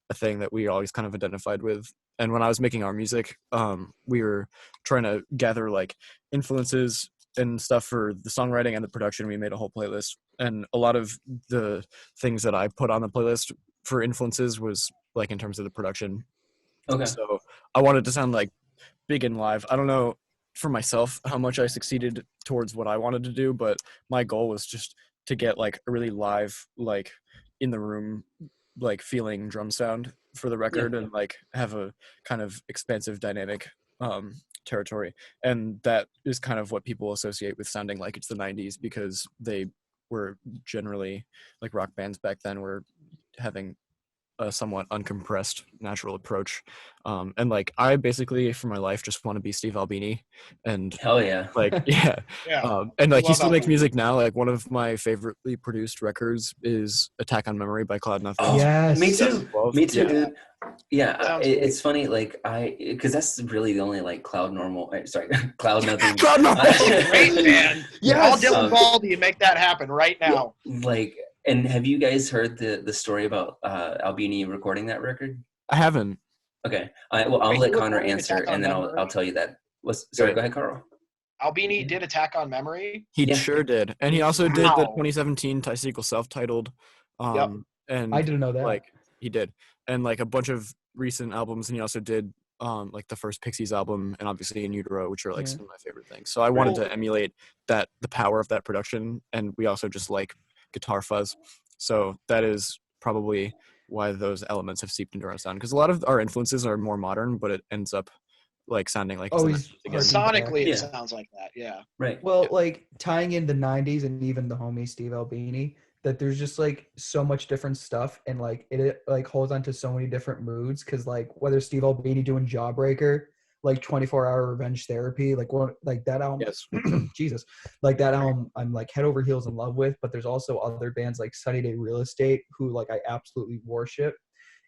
a thing that we always kind of identified with. And when I was making our music, we were trying to gather like influences and stuff for the songwriting and the production. We made a whole playlist, and a lot of the things that I put on the playlist for influences was like in terms of the production. Okay. So I wanted to sound like big and live. I don't know for myself how much I succeeded towards what I wanted to do, but my goal was just to get like a really live, like in the room, like feeling drum sound for the record, and like have a kind of expansive dynamic territory. And that is kind of what people associate with sounding like it's the 90s, because they were generally like rock bands back then were having a somewhat uncompressed natural approach. And like I basically for my life just want to be Steve Albini, and Hell yeah. like yeah. Yeah. And like he Love still makes Albini. music now. Like one of my favorably produced records is Attack on Memory by Cloud Nothing. Oh, Yes. Me too. 2012. Me too, Yeah. dude. Yeah, Sounds it's funny. Like because that's really the only like Cloud Nothing. Cloud Nothing. Great man. Yes. Call Dylan Baldy and make that happen right now. Like, and have you guys heard the story about Albini recording that record? I haven't. Okay. Well, I'll Wait, let he Connor recorded answer, Attack on and then Memory? I'll tell you that. Sorry, go ahead, Carl. Albini did Attack on Memory. He Yeah. sure did. And he also did the Wow. 2017 Ty-Sequel self-titled. Yep. And I didn't know that. like he did. And like a bunch of recent albums, and he also did like the first Pixies album, and obviously In Utero, which are like Yeah. some of my favorite things. So I wanted to emulate the power of that production, and we also just like guitar fuzz. So that is probably why those elements have seeped into our sound, because a lot of our influences are more modern, but it ends up like sounding like it's Always again. harking back. Sonically, it Yeah. sounds like that. Yeah. Right. Well, like tying in the 90s and even the homie Steve Albini, that there's just like so much different stuff, and like it like holds on to so many different moods, because like whether Steve Albini doing Jawbreaker, like 24-hour Revenge Therapy, like what, like that album, Yes. Jesus, like that album I'm like head over heels in love with. But there's also other bands like Sunny Day Real Estate who like I absolutely worship.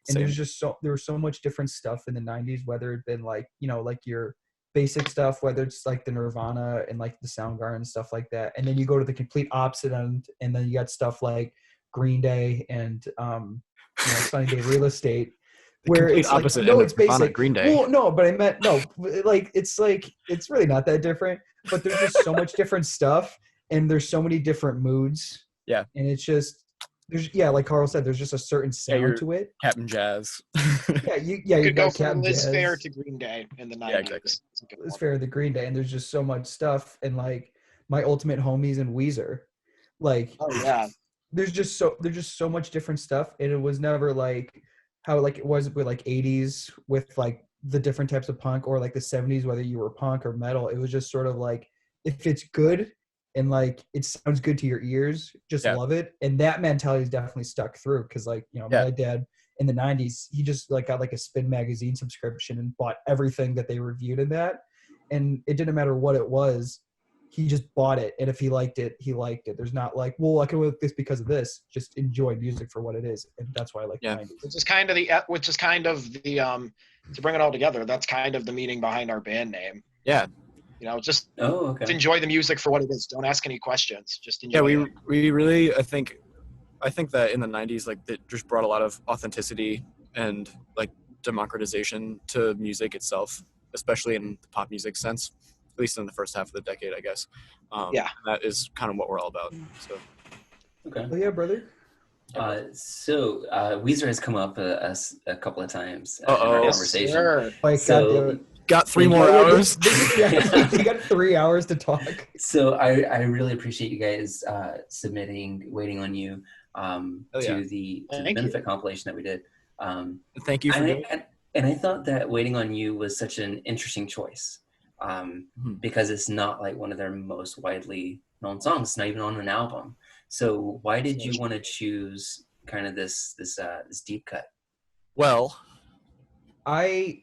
And Same. there's just there was so much different stuff in the 90s, whether it been like, you know, like your basic stuff, whether it's like the Nirvana and like the Soundgarden and stuff like that. And then you go to the complete opposite end, and then you got stuff like Green Day and you know, Sunny Day Real Estate, where complete it's like, opposite no, end of it's Nirvana, basic. Green Day. Well, no, but I meant no, like it's really not that different, but there's just so much different stuff, and there's so many different moods. Yeah. And it's just like Carl said, there's just a certain sound to it. Captain Jazz. You Could go got from Captain Liz Jazz. Fair to Green Day in the 90s. Yeah, exactly. It's a good It's one. fair the Green Day, and there's just so much stuff, and like my ultimate homies and Weezer, like Oh yeah. there's just so much different stuff, and it was never like how like it was with like 80s with like the different types of punk, or like the 70s, whether you were punk or metal. It was just sort of like, if it's good and like it sounds good to your ears, just love it. And that mentality is definitely stuck through, because like, you know, my dad in the 90s, he just like got like a Spin magazine subscription and bought everything that they reviewed in that, and it didn't matter what it was, he just bought it. And if he liked it, he liked it. There's not like, well, I can like this because of this. Just enjoy music for what it is, and that's why I like the 90s. Which is kind of the to bring it all together, that's kind of the meaning behind our band name. Yeah. You know, just enjoy the music for what it is. Don't ask any questions. Just enjoy it. We really, I think that in the 90s, like, it just brought a lot of authenticity and like democratization to music itself, especially in the pop music sense, at least in the first half of the decade, I guess. That is kind of what we're all about. So. Okay. Oh yeah, brother. So Weezer has come up a couple of times in Uh-oh. our Yes, conversation. sir. Like, So got 3 more hours. You got 3 hours to talk. So I really appreciate you guys submitting "Waiting on You" to the benefit compilation that we did. Thank you for doing it. And I thought that "Waiting on You" was such an interesting choice because it's not like one of their most widely known songs. It's not even on an album. So why did you want to choose kind of this deep cut? Well, I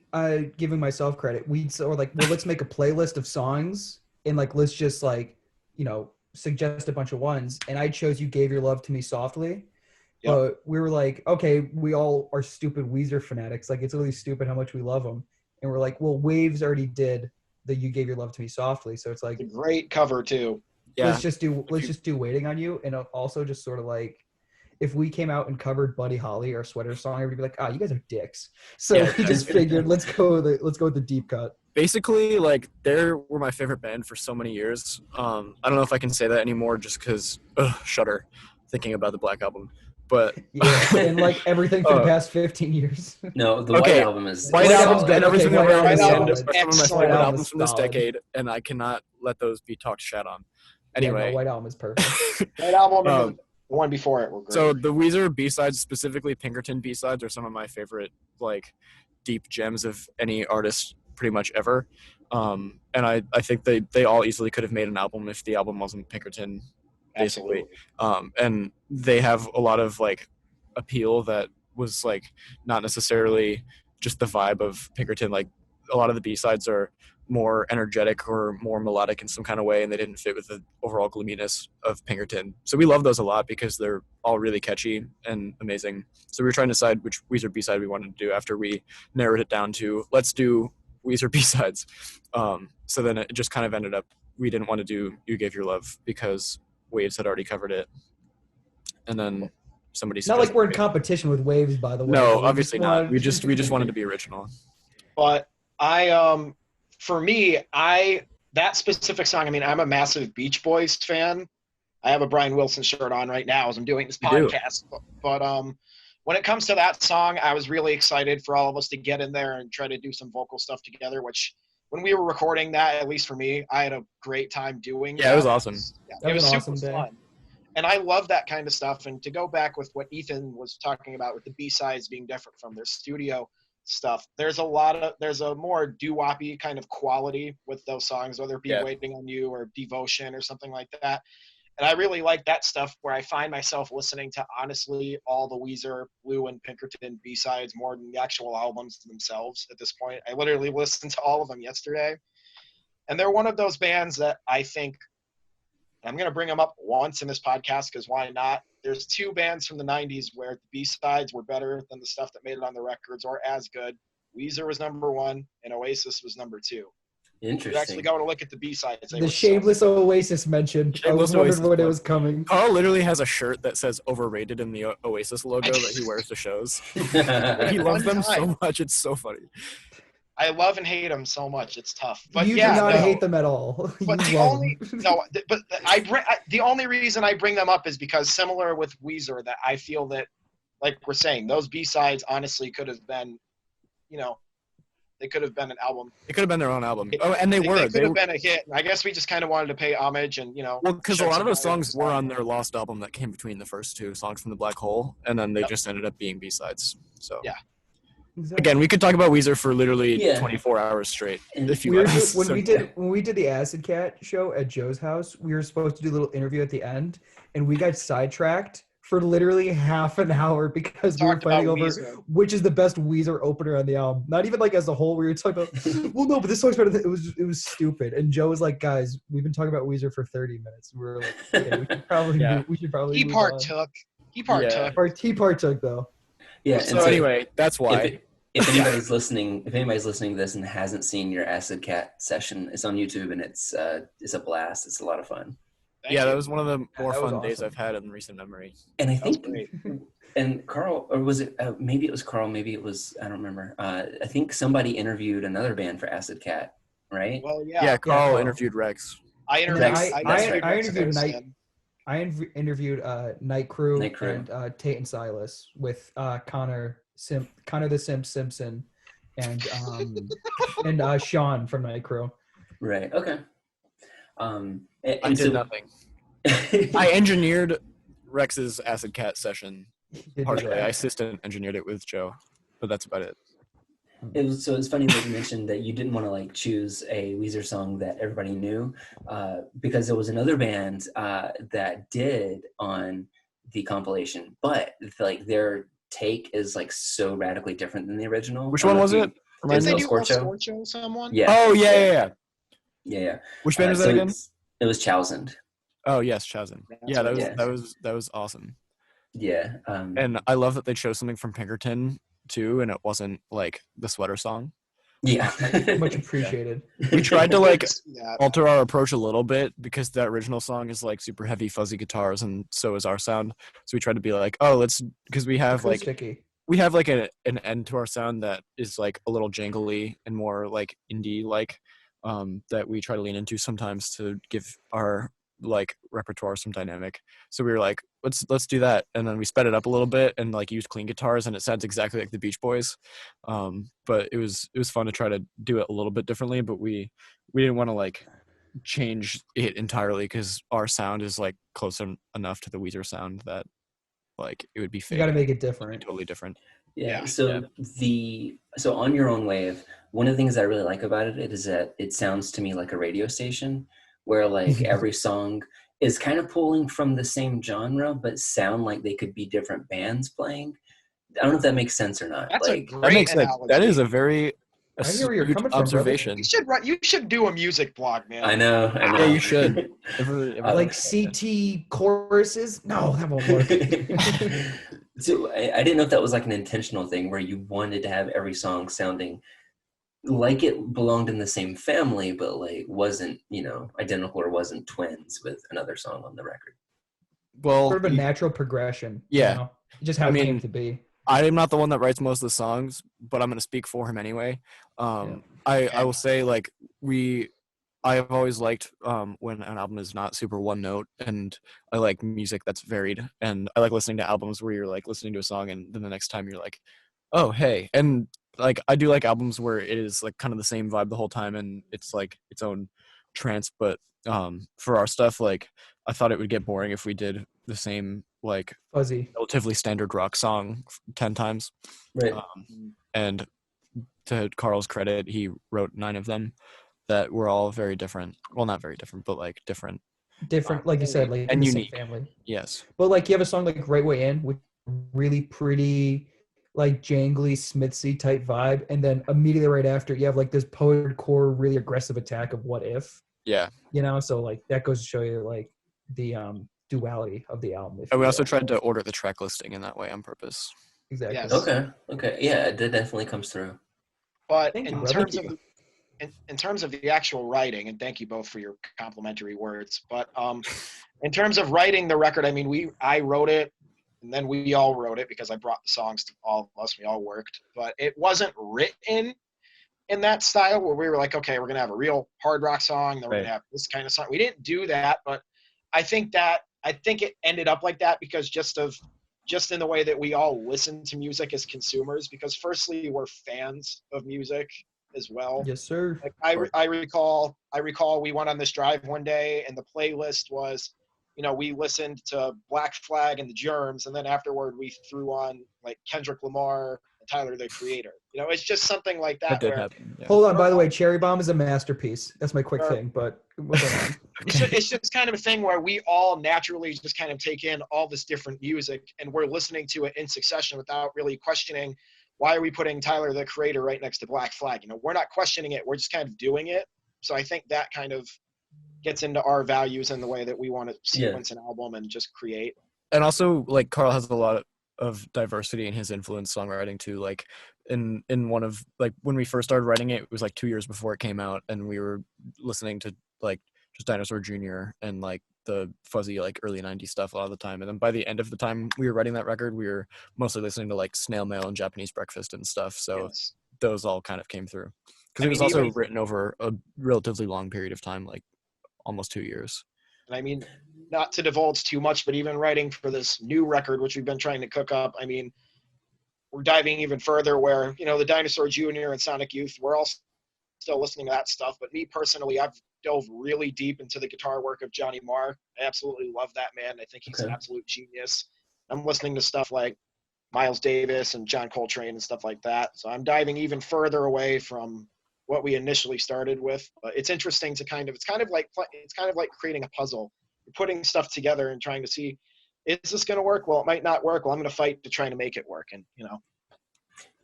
giving myself credit. Let's make a playlist of songs, and like let's just like, you know, suggest a bunch of ones. And I chose "You Gave Your Love to Me Softly." Yep. But we were like, okay, we all are stupid Weezer fanatics. Like, it's really stupid how much we love them. And we're like, well, Waves already did the "You Gave Your Love to Me Softly," so it's like it's a great cover too. Yeah. Let's just do "Waiting on You," and also just sort of like, if we came out and covered Buddy Holly or Sweater Song, everybody would be like, you guys are dicks. So we just figured let's go with the deep cut. Basically, like, they were my favorite band for so many years. I don't know if I can say that anymore just because shudder thinking about the Black Album. But yeah, and like everything for the past 15 years. No, the White Album is White Album's good. Everything around White the Album end is are some of my excellent. favorite albums from this decade, and I cannot let those be talked shat on. Anyway, yeah, no, White Album is perfect. White Album and the one before it were great. So the Weezer B-sides, specifically Pinkerton B-sides, are some of my favorite like deep gems of any artist pretty much ever. And I think they all easily could have made an album if the album wasn't Pinkerton, basically. And they have a lot of like appeal that was like not necessarily just the vibe of Pinkerton. Like, a lot of the B-sides are more energetic or more melodic in some kind of way, and they didn't fit with the overall gloominess of Pinkerton. So we love those a lot because they're all really catchy and amazing. So we were trying to decide which Weezer B-side we wanted to do after we narrowed it down to, let's do Weezer B-sides. So then it just kind of ended up, we didn't want to do "You Gave Your Love" because Waves had already covered it. And then somebody not like we're in competition with Waves, by the way. No, obviously not. We just wanted to be original. But for me, that specific song, I mean, I'm a massive Beach Boys fan. I have a Brian Wilson shirt on right now as I'm doing this podcast. But when it comes to that song, I was really excited for all of us to get in there and try to do some vocal stuff together, which when we were recording that, at least for me, I had a great time doing Yeah, that. it was awesome. It was an super awesome day. fun. And I love that kind of stuff. And to go back with what Ethan was talking about with the B-sides being different from their studio stuff, there's a more doo-woppy kind of quality with those songs, whether it be Waiting on You or Devotion or something like that. And I really like that stuff where I find myself listening to, honestly, all the Weezer, Blue, and Pinkerton B-sides more than the actual albums themselves at this point. I literally listened to all of them yesterday. And they're one of those bands that I think, I'm going to bring them up once in this podcast because why not? There's two bands from the 90s where the B-sides were better than the stuff that made it on the records or as good. Weezer was number 1 and Oasis was number 2. Interesting. You actually go to look at the B-sides. The shameless Oasis mentioned. I was wondering when it was coming. Carl literally has a shirt that says "overrated" in the Oasis logo that he wears to shows. He loves them so much; it's so funny. I love and hate them so much; it's tough. But you do not hate them at all. But the only reason I bring them up is because similar with Weezer, that I feel that, like we're saying, those B-sides honestly could have been, they could have been an album. It could have been their own album. Oh, and they were. They could have been a hit. I guess we just kind of wanted to pay homage and, Well, because a lot of those songs were on their lost album that came between the first two songs from the Black Hole, and then they just ended up being B-sides. So yeah. Exactly. Again, we could talk about Weezer for literally 24 hours straight. If you when we did the Acid Cat show at Joe's house, we were supposed to do a little interview at the end, and we got sidetracked for literally half an hour because we were fighting over which is the best Weezer opener on the album. Not even like as a whole. We were talking about, well, no, but this song's better. It was stupid. And Joe was like, guys, we've been talking about Weezer for 30 minutes. We were like, okay, we should probably. He partook. He partook though. Yeah. So anyway, that's why. If anybody's listening to this and hasn't seen your Acid Cat session, it's on YouTube and it's a blast. It's a lot of fun. That was one of the more fun days I've had in recent memory. And I think, and Carl, or was it, maybe it was Carl, maybe it was, I don't remember. I think somebody interviewed another band for Acid Cat, right? Well, Carl interviewed Rex. I interviewed Night Crew and Tate and Silas with Connor the Simp Simpson and and Sean from Night Crew. Right. Okay. I did nothing. I engineered Rex's Acid Cat session. Partially, I assistant engineered it with Joe, but that's about it. So it's funny that you mentioned that you didn't want to choose a Weezer song that everybody knew, because there was another band that did on the compilation, but their take is so radically different than the original. Which one was it? Did they do Scorcho someone? Yeah. Oh yeah. Which band was that again? It was Chousand. Oh yes, Chousand. Yeah, that was awesome. Yeah. And I love that they chose something from Pinkerton too, and it wasn't the sweater song. Yeah. Much appreciated. We tried to alter our approach a little bit because the original song is super heavy fuzzy guitars, and so is our sound. So we tried to be because we have we have an end to our sound that is a little jangly and more indie that we try to lean into sometimes to give our repertoire some dynamic. So we were let's do that, and then we sped it up a little bit and use clean guitars, and it sounds exactly like the Beach Boys. But it was fun to try to do it a little bit differently, but we didn't want to change it entirely because our sound is close enough to the Weezer sound that it would be fake. You got to make it different. Totally different. Yeah. So on Your Own Wave, one of the things I really like about it is that it sounds to me like a radio station where every song is kind of pulling from the same genre, but sound like they could be different bands playing. I don't know if that makes sense or not. That's a great that makes analogy. That is a very I hear where you're coming from, observation. You should do a music blog, man. I know. Yeah, you should. CT choruses? No, that won't work. So I didn't know if that was an intentional thing where you wanted to have every song sounding like it belonged in the same family, but wasn't, identical or wasn't twins with another song on the record. Well, sort of a natural progression. Yeah. Just how it came to be. I am not the one that writes most of the songs, but I'm going to speak for him anyway. I will say we I've always liked when an album is not super one note, and I like music that's varied, and I like listening to albums where you're like listening to a song and then the next time you're like, oh hey, and like I do like albums where it is like kind of the same vibe the whole time and it's like its own trance. But for our stuff, like I thought it would get boring if we did the same like Fuzzy. relatively standard rock song 10 times. Right. And to Carl's credit, he wrote 9 of them that were all very different. Well, not very different, but like different. Different, like you said, like in And the unique. same family. Yes. But like you have a song like Right Way In, with really pretty, like jangly, Smithsy type vibe, and then immediately right after you have like this post-core, really aggressive attack of What If. Yeah. You know, so like that goes to show you like the duality of the album. And we also tried to order the track listing in that way on purpose. Exactly. Yes. Okay. Yeah, it definitely comes through. But Thank you, in brother. terms of in terms of the actual writing, and thank you both for your complimentary words, but in terms of writing the record, I mean, I wrote it, and then we all wrote it because I brought the songs to all of us. We all worked, but it wasn't written in that style where we were like, okay, we're gonna have a real hard rock song, then we're Right. gonna have this kind of song. We didn't do that, but I think it ended up like that because just in the way that we all listen to music as consumers. Because firstly, we're fans of music as well. Yes, sir. Like I recall we went on this drive one day and the playlist was, we listened to Black Flag and the Germs, and then afterward we threw on like Kendrick Lamar and Tyler the Creator. It's just something like that. That did where happen. Yeah. Hold on, by the way, Cherry Bomb is a masterpiece. That's my quick Sure. thing, but moving on. it's just kind of a thing where we all naturally just kind of take in all this different music and we're listening to it in succession without really questioning, why are we putting Tyler the Creator right next to Black Flag? We're not questioning it. We're just kind of doing it. So I think that kind of gets into our values and the way that we want to sequence an album and just create. And also, like, Carl has a lot of diversity in his influence songwriting too. Like in one of, like, when we first started writing it, it was like 2 years before it came out, and we were listening to like just Dinosaur Jr. and like the fuzzy like early 90s stuff a lot of the time. And then by the end of the time we were writing that record, we were mostly listening to like Snail Mail and Japanese Breakfast and stuff. So Yes. those all kind of came through. Because I it was mean, also even- written over a relatively long period of time, like almost 2 years. And I mean, not to divulge too much, but even writing for this new record, which we've been trying to cook up, I mean, we're diving even further where, the Dinosaur Jr. and Sonic Youth, we're all still listening to that stuff. But me personally, I've dove really deep into the guitar work of Johnny Marr. I absolutely love that man. I think he's an absolute genius. I'm listening to stuff like Miles Davis and John Coltrane and stuff like that. So I'm diving even further away from what we initially started with. But it's interesting to it's kind of like creating a puzzle. You're putting stuff together and trying to see, is this going to work? Well, it might not work. Well, I'm going to fight to try to make it work. And,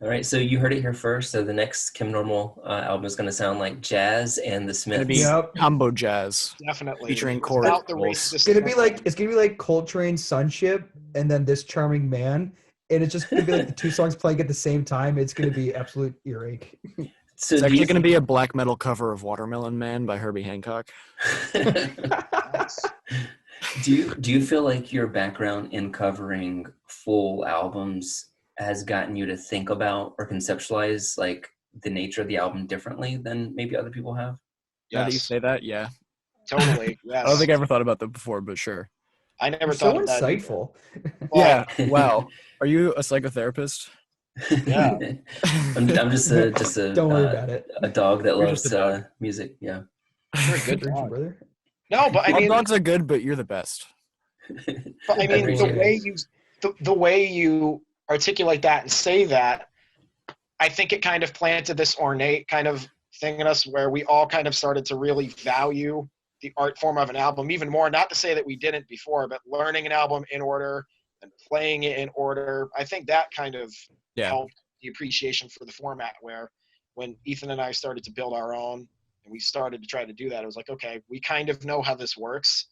All right, so you heard it here first. So the next Kim Normal album is going to sound like jazz and the It's gonna Smiths. be Yep. combo jazz. definitely. Featuring Without chorus the vocals. racist It's gonna be like Coltrane's Sonship and then This Charming Man. And it's just gonna be like the two songs playing at the same time. It's gonna be absolute earache. So It's do actually you going to be a black metal cover of Watermelon Man by Herbie Hancock. do you feel like your background in covering full albums has gotten you to think about or conceptualize like the nature of the album differently than maybe other people have? Now that you Yes, say that, yeah. totally. Yes. I don't think I ever thought about that before, but sure. I never You're thought so of that. either. insightful. Well, Yeah. Wow. Are you a psychotherapist? Yeah. I'm just a Don't worry about it. a dog that You're loves just a dog. music. Yeah. You're a good Thank you, dog. brother. No, but I All mean, dogs are good, but you're the best. but I mean, Appreciate the way you articulate that and say that, I think it kind of planted this ornate kind of thing in us where we all kind of started to really value the art form of an album even more. Not to say that we didn't before, but learning an album in order and playing it in order. I think that kind of helped the appreciation for the format, where when Ethan and I started to build our own and we started to try to do that, it was like, okay, we kind of know how this works.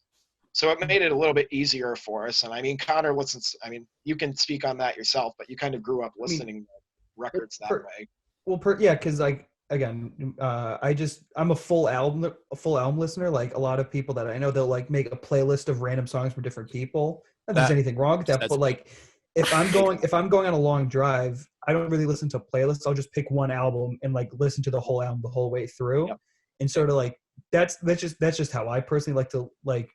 So it made it a little bit easier for us. And I mean, Connor listens, I mean, you can speak on that yourself, but you kind of grew up listening to records that way. Well, because like again, I'm a full album listener. Like a lot of people that I know, they'll like make a playlist of random songs from different people. Not that there's anything wrong with that, but like if I'm going on a long drive, I don't really listen to playlists. I'll just pick one album and like listen to the whole album the whole way through. Yep. And sort of like that's just how I personally like to like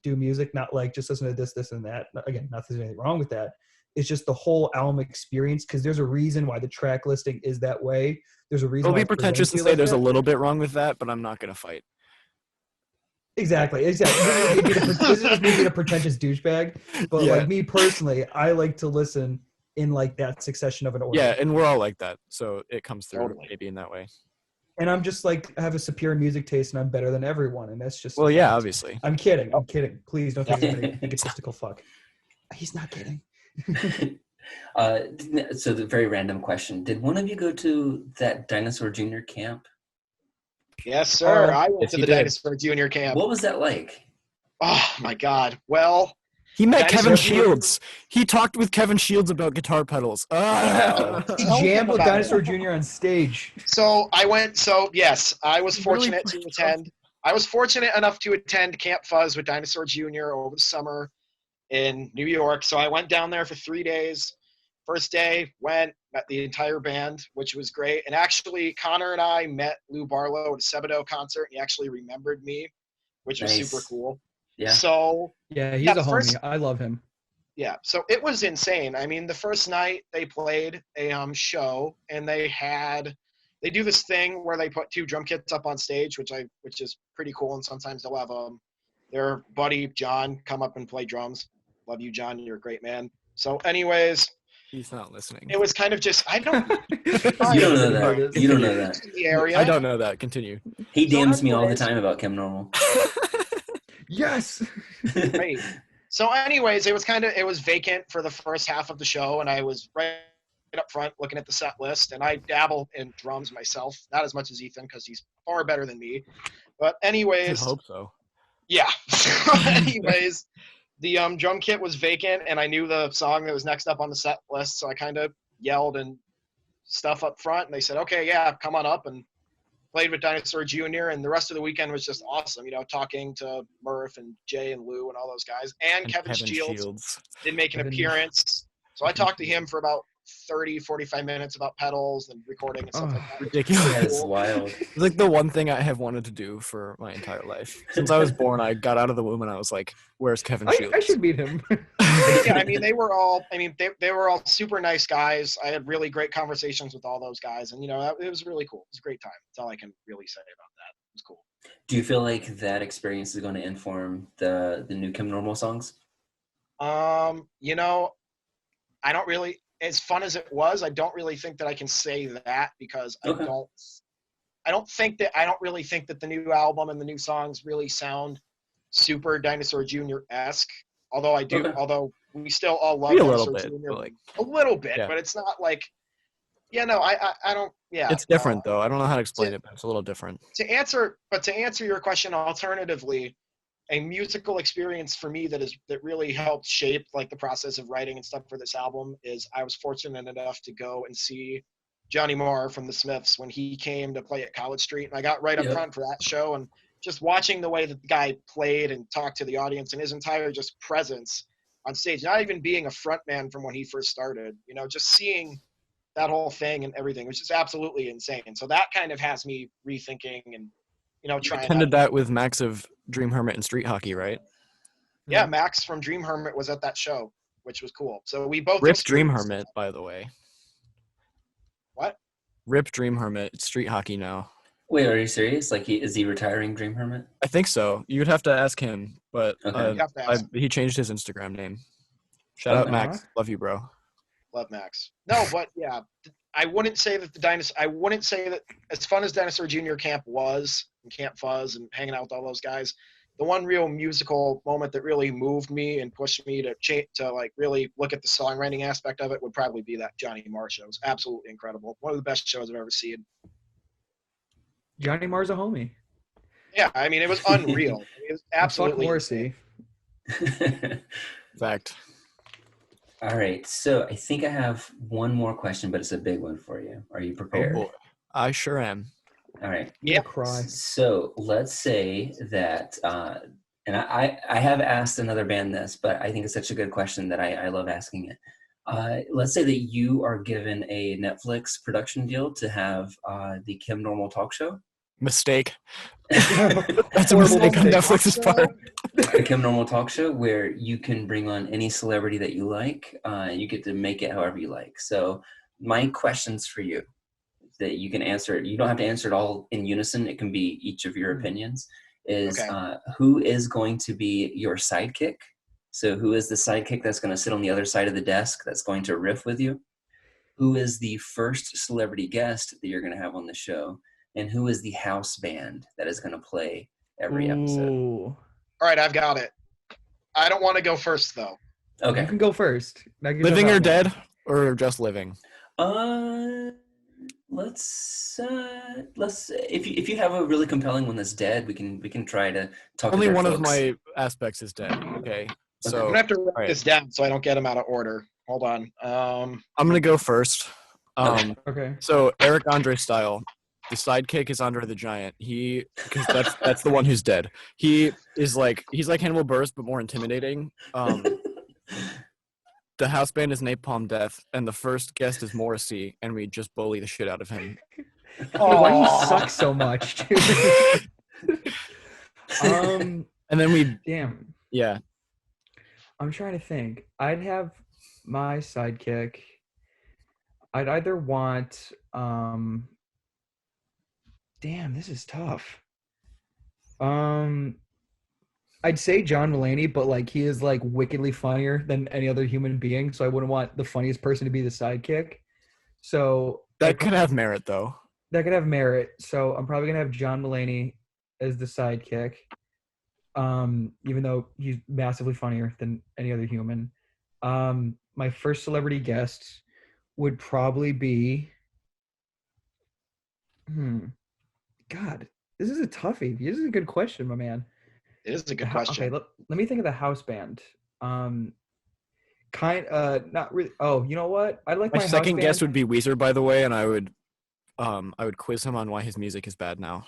do music, not like just listen to this and that. Again, not that there's anything wrong with that. It's just the whole album experience, because there's a reason why the track listing is that way. There's a reason It'll why be it pretentious presents to you say like there's a that. little bit wrong with that, but I'm not gonna fight. Exactly. This is just me being a pretentious douchebag. But Yeah. like me personally, I like to listen in like that succession of an order. Yeah, and we're all like that, so it comes through Totally. maybe in that way. And I'm just like, I have a superior music taste and I'm better than everyone. And that's just Well, yeah, obviously. I'm kidding. Please don't think I'm an egotistical fuck. He's not kidding. So the very random question: did one of you go to that Dinosaur Junior camp? Yes, sir. I went Yes, to you the did. Dinosaur Junior camp. What was that like? Oh my God. Well, He met Dinosaur Kevin Junior- Shields. He talked with Kevin Shields about guitar pedals. Wow. He Tell him jammed with about it. Dinosaur Jr. on stage. So I went. So yes, I was He really fortunate to pushed attend. I was fortunate enough to attend Camp Fuzz with Dinosaur Jr. over the summer in New York. So I went down there for 3 days. First day, met the entire band, which was great. And actually, Connor and I met Lou Barlow at a Sebado concert. He actually remembered me, which was Nice. super cool. Yeah. So Yeah, he's Yeah, a homie. first- I love him. yeah, so it was insane. I mean, the first night they played a show, and they do this thing where they put 2 drum kits up on stage, which is pretty cool. And sometimes they'll have their buddy John come up and play drums. Love you, John. You're a great man. So, anyways, He's not listening. it was kind of just I don't You don't know that. You don't know that. in the area. I don't know that. Continue. He So DMs me all the anyways- time about Chem Normal. Yes. Great. So, anyways, it was vacant for the first half of the show, and I was right up front looking at the set list, and I dabble in drums myself, not as much as Ethan because he's far better than me. But I anyways, hope so. yeah. So anyways, the drum kit was vacant, and I knew the song that was next up on the set list, so I kind of yelled and stuff up front, and they said, "Okay, yeah, come on up," and played with Dinosaur Jr., and the rest of the weekend was just awesome, talking to Murph and Jay and Lou and all those guys. And Kevin Shields did make an Kevin- appearance. So I talked to him for about 30, 45 minutes about pedals and recording and stuff Oh, like that. Ridiculous. That is wild. It's like the one thing I have wanted to do for my entire life. Since I was born, I got out of the womb and I was like, "Where's Kevin Shields?" I should meet him. Yeah, I mean, they were all super nice guys. I had really great conversations with all those guys, and it was really cool. It was a great time. That's all I can really say about that. It was cool. Do you feel like that experience is going to inform the new Chem Normal songs? I don't really, as fun as it was, I don't really think that I can say that because Okay. I don't really think that the new album and the new songs really sound super Dinosaur Jr.-esque. Although I do, Okay. although we still all love Maybe a Dinosaur little bit, Jr. but like a little bit, Yeah. but it's not like, I don't, yeah. it's different though. I don't know how to explain it, but it's a little different. To answer your question alternatively, a musical experience for me that really helped shape like the process of writing and stuff for this album is I was fortunate enough to go and see Johnny Marr from the Smiths when he came to play at College Street, and I got right up Yep. front for that show, and just watching the way that the guy played and talked to the audience and his entire just presence on stage, not even being a front man from when he first started, just seeing that whole thing and everything, which is absolutely insane. So that kind of has me rethinking and, You trying attended that with Max of Dream Hermit and Street Hockey, right? Yeah, Max from Dream Hermit was at that show, which was cool. So we both Rip Dream experienced- Hermit, by the way. What? Rip Dream Hermit. It's Street Hockey now. Wait, are you serious? Like, is he retiring Dream Hermit? I think so. You would have to ask him, but Okay. You have to ask. he changed his Instagram name. Shout Okay. out Max. Love you, bro. Love Max. No, but yeah, I wouldn't say that as fun as Dinosaur Jr. Camp was, and Camp Fuzz and hanging out with all those guys, the one real musical moment that really moved me and pushed me to like really look at the songwriting aspect of it would probably be that Johnny Marr show. It was absolutely incredible. One of the best shows I've ever seen. Johnny Marr's a homie. Yeah, I mean, it was unreal. It was absolutely Fuck Morrissey. Fact. All right. So I think I have one more question, but it's a big one for you. Are you Oh prepared? boy. I sure am. All right. Yeah. Yeah. Cry. So let's say that, and I have asked another band this, but I think it's such a good question that I love asking it. Let's say that you are given a Netflix production deal to have the Kim Normal talk show. Mistake. That's a Horrible mistake on mistake. Netflix's part. The Kim Normal Talk Show, where you can bring on any celebrity that you like, and you get to make it however you like. So my questions for you that you can answer it. You don't have to answer it all in unison. It can be each of your opinions. Is Okay. Who is going to be your sidekick? So who is the sidekick that's going to sit on the other side of the desk that's going to riff with you? Who is the first celebrity guest that you're going to have on the show? And who is the house band that is going to play every episode? Ooh. All right, I've got it. I don't want to go first though. Okay. You can go first. Now give Living us or that one. dead, or just living? Let's if you have a really compelling one that's dead, we can try to talk. Only to their one of folks. my aspects is dead. Okay, I'm so gonna have to write right. this down so I don't get them out of order. Hold on. I'm gonna go first. Okay. So Eric Andre style, the sidekick is Andre the Giant. Because that's the one who's dead. He's like Hannibal Buress but more intimidating. The house band is Napalm Death, and the first guest is Morrissey, and we just bully the shit out of him. Why do you Aw. suck so much, dude? And then we, Damn. yeah, I'm trying to think. I'd have my sidekick. I'd either want damn, this is tough. I'd say John Mulaney, but like he is like wickedly funnier than any other human being, so I wouldn't want the funniest person to be the sidekick. So that could have merit though. that could have merit. So I'm probably gonna have John Mulaney as the sidekick. Even though he's massively funnier than any other human. My first celebrity guest would probably be God, this is a toughie. This is a good question, my man. It is a good Okay, question. let me think of the house band. Not really. Oh, you know what? I like My my second house guest band. would be Weezer, by the way, and I would quiz him on why his music is bad now.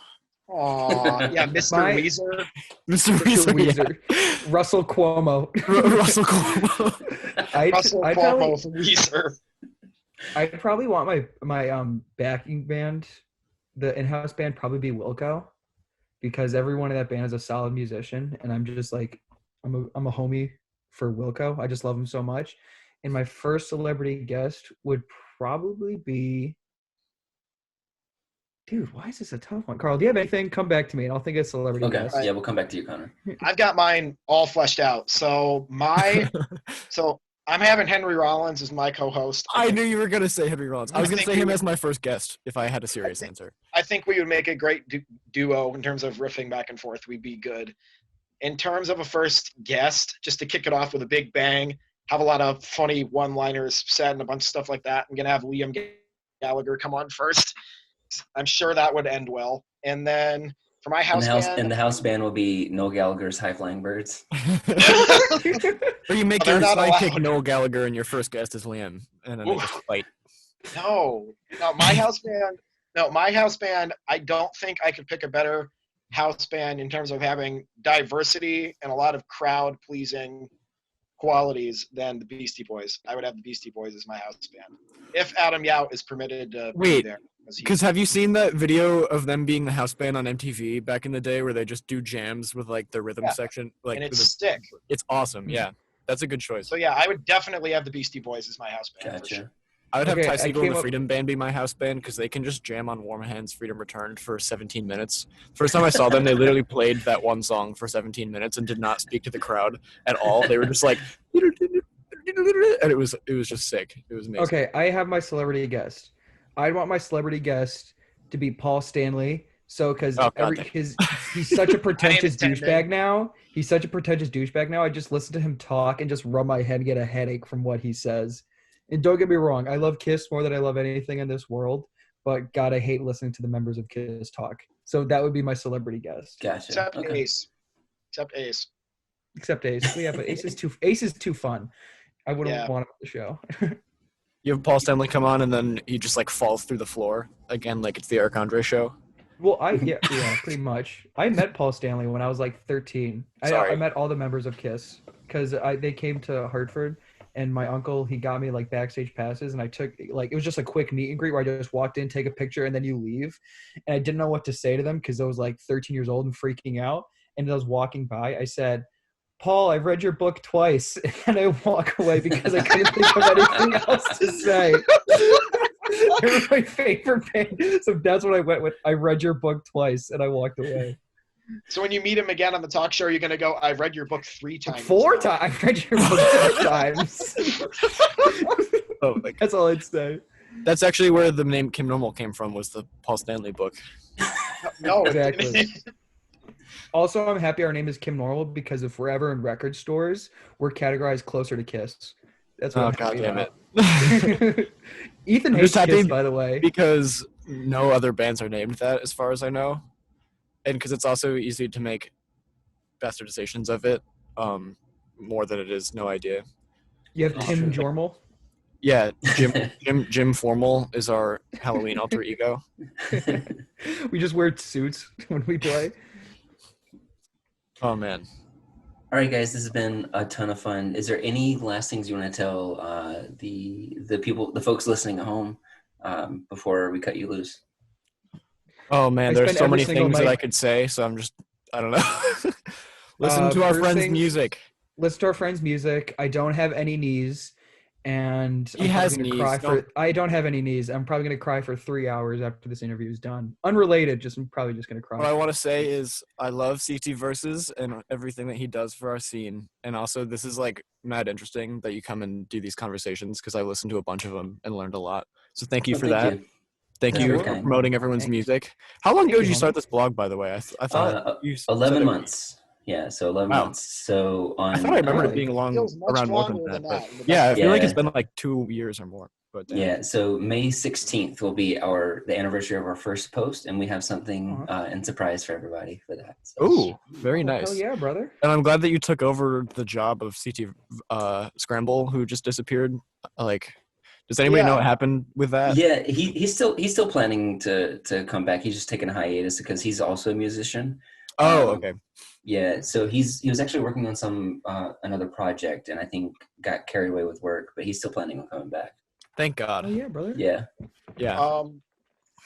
Aw, yeah, Mr. My- Weezer. Mr. Mr. Weezer, Weezer. Russell Cuomo. Russell Cuomo. Russell I'd Cuomo from Weezer. I'd probably want my backing band, the in-house band, probably be Wilco, because everyone in that band is a solid musician, and I'm just like I'm a homie for Wilco. I just love him so much. And my first celebrity guest would probably be, dude. Why is this a tough one, Carl? Do you have anything? Come back to me, and I'll think of celebrity Okay. guest. Yeah, we'll come back to you, Connor. I've got mine all fleshed out. So I'm having Henry Rollins as my co-host. I knew you were gonna say Henry Rollins. I was gonna think say we him would- as my first guest if I had a serious answer. I think we would make a great duo in terms of riffing back and forth. We'd be good. In terms of a first guest, just to kick it off with a big bang, have a lot of funny one-liners said and a bunch of stuff like that. I'm going to have Liam Gallagher come on first. I'm sure that would end well. And then for my house band, And the house band will be Noel Gallagher's High Flying Birds. Or you make Oh, they're your not sidekick allowed. Noel Gallagher and your first guest is Liam, and then they Ooh. just fight. No, my house band. No, my house band. I don't think I could pick a better house band in terms of having diversity and a lot of crowd pleasing qualities than the Beastie Boys. I would have the Beastie Boys as my house band if Adam Yao is permitted to be Wait, there. Because have you seen that video of them being the house band on MTV back in the day where they just do jams with like the rhythm Yeah. section? Like and it's with sick. it's awesome. Yeah, that's a good choice. So yeah, I would definitely have the Beastie Boys as my house band for Gotcha. sure. I would have Okay, Ty I Segall and came the up- Freedom Band be my house band because they can just jam on Warm Hands, Freedom Returned for 17 minutes. First time I saw them, they literally played that one song for 17 minutes and did not speak to the crowd at all. They were just like, and it was just sick. It was amazing. Okay, I have my celebrity guest. I'd want my celebrity guest to be Paul Stanley. So, because Oh, God damn. he's such a pretentious intending. douchebag now. He's such a pretentious douchebag now. I just listen to him talk and just rub my head and get a headache from what he says. And don't get me wrong, I love Kiss more than I love anything in this world. But God, I hate listening to the members of Kiss talk. So that would be my celebrity guest. Gotcha. Except Okay. Ace. Except Ace. Except Ace. Yeah, but Ace is too fun. I wouldn't Yeah. want him on the show. You have Paul Stanley come on and then he just like falls through the floor again, like it's the Eric Andre show. Well, yeah, pretty much. I met Paul Stanley when I was like 13. I Sorry. met all the members of Kiss because they came to Hartford, and my uncle, he got me like backstage passes, and I took like, it was just a quick meet and greet where I just walked in, take a picture, and then you leave. And I didn't know what to say to them because I was like 13 years old and freaking out. And as I was walking by, I said, Paul, I've read your book twice. And I walk away because I couldn't think of anything else to say. They were my favorite band. So that's what I went with. I read your book twice, and I walked away. So when you meet him again on the talk show, you're going to go, I've read your book 3 times. 4 times. I've read your book 4 times. Oh, like, That's all I'd say. that's actually where the name Kim Normal came from, was the Paul Stanley book. No, Exactly. Also, I'm happy our name is Kim Normal because if we're ever in record stores, we're categorized closer to Kiss. That's what Oh, I'm God happy damn about. it. Ethan I'm hates just Kiss, happy by the way. Because no other bands are named that, as far as I know. And because it's also easy to make bastardizations of it, more than it is no idea. You have Oh, Tim true. Jormal. Yeah, Jim Formal is our Halloween alter ego. We just wear suits when we play. Oh man. All right, guys, this has been a ton of fun. Is there any last things you want to tell the people, the folks listening at home, before we cut you loose? Oh man, I there's spend so every many single things that night- I could say, so I don't know. Listen to our first friends' thing- music. Listen to our friends' music. I don't have any knees, and He I'm probably has gonna knees. cry Don't- I don't have any knees. I'm probably gonna cry for 3 hours after this interview is done. Unrelated, I'm probably just gonna cry. What I want to say is I love ctverses and everything that he does for our scene. And also, this is like mad interesting that you come and do these conversations, because I listened to a bunch of them and learned a lot. So thank you Well, for thank that. you. Thank That's you very for kind. promoting everyone's Thanks. music. How long Thank ago you, did you start homie. this blog, by the way? I thought you said 11 it- months. Yeah, so 11 Wow. months. So on, I thought I remembered it Really? being feels much around more than longer that. than But that in the yeah, I feel like Yeah. it's been like 2 years or more. But damn. yeah, so May 16th will be the anniversary of our first post, and we have something in surprise for everybody for that. So. Ooh, very Oh, nice. hell yeah, brother. And I'm glad that you took over the job of CT Scramble, who just disappeared. Like, does anybody know Yeah. what happened with that? Yeah, he's still planning to come back. He's just taking a hiatus because he's also a musician. Oh, okay. Yeah, so he was actually working on some another project, and I think got carried away with work, but he's still planning on coming back. Thank Oh God. yeah, brother. Yeah. Yeah.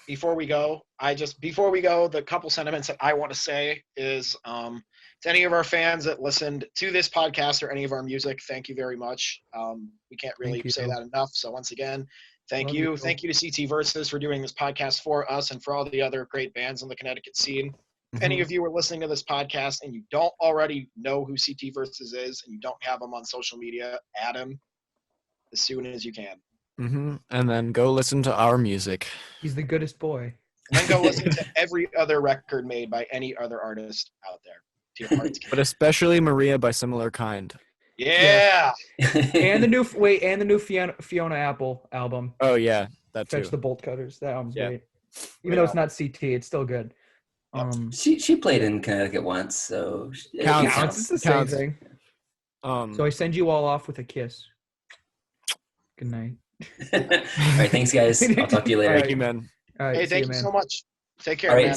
Before we go, the couple sentiments that I want to say is to any of our fans that listened to this podcast or any of our music, thank you very much. We can't really Thank you. say that enough. So once again, thank Love you. you. Thank you to ctverses for doing this podcast for us and for all the other great bands in the Connecticut scene. If any of you are listening to this podcast and you don't already know who ctverses is and you don't have them on social media, add them as soon as you can. And then go listen to our music. He's the goodest boy. And then go listen to every other record made by any other artist out there. To your heart's But especially Maria by Similar Kind. Yeah. And the new Fiona Apple album. Oh, yeah. That too. Fetch the Bolt Cutters. That album's Yeah. great. Even though it's not CT, it's still good. She played in Connecticut once, so it Counts. Counts. It's the same Counts. thing. Um, So I send you all off with a kiss. Good night. All right, thanks guys. I'll talk to you later. All thank you, man. All right, Hey, see thank you, you man. so much. Take care, All right, man.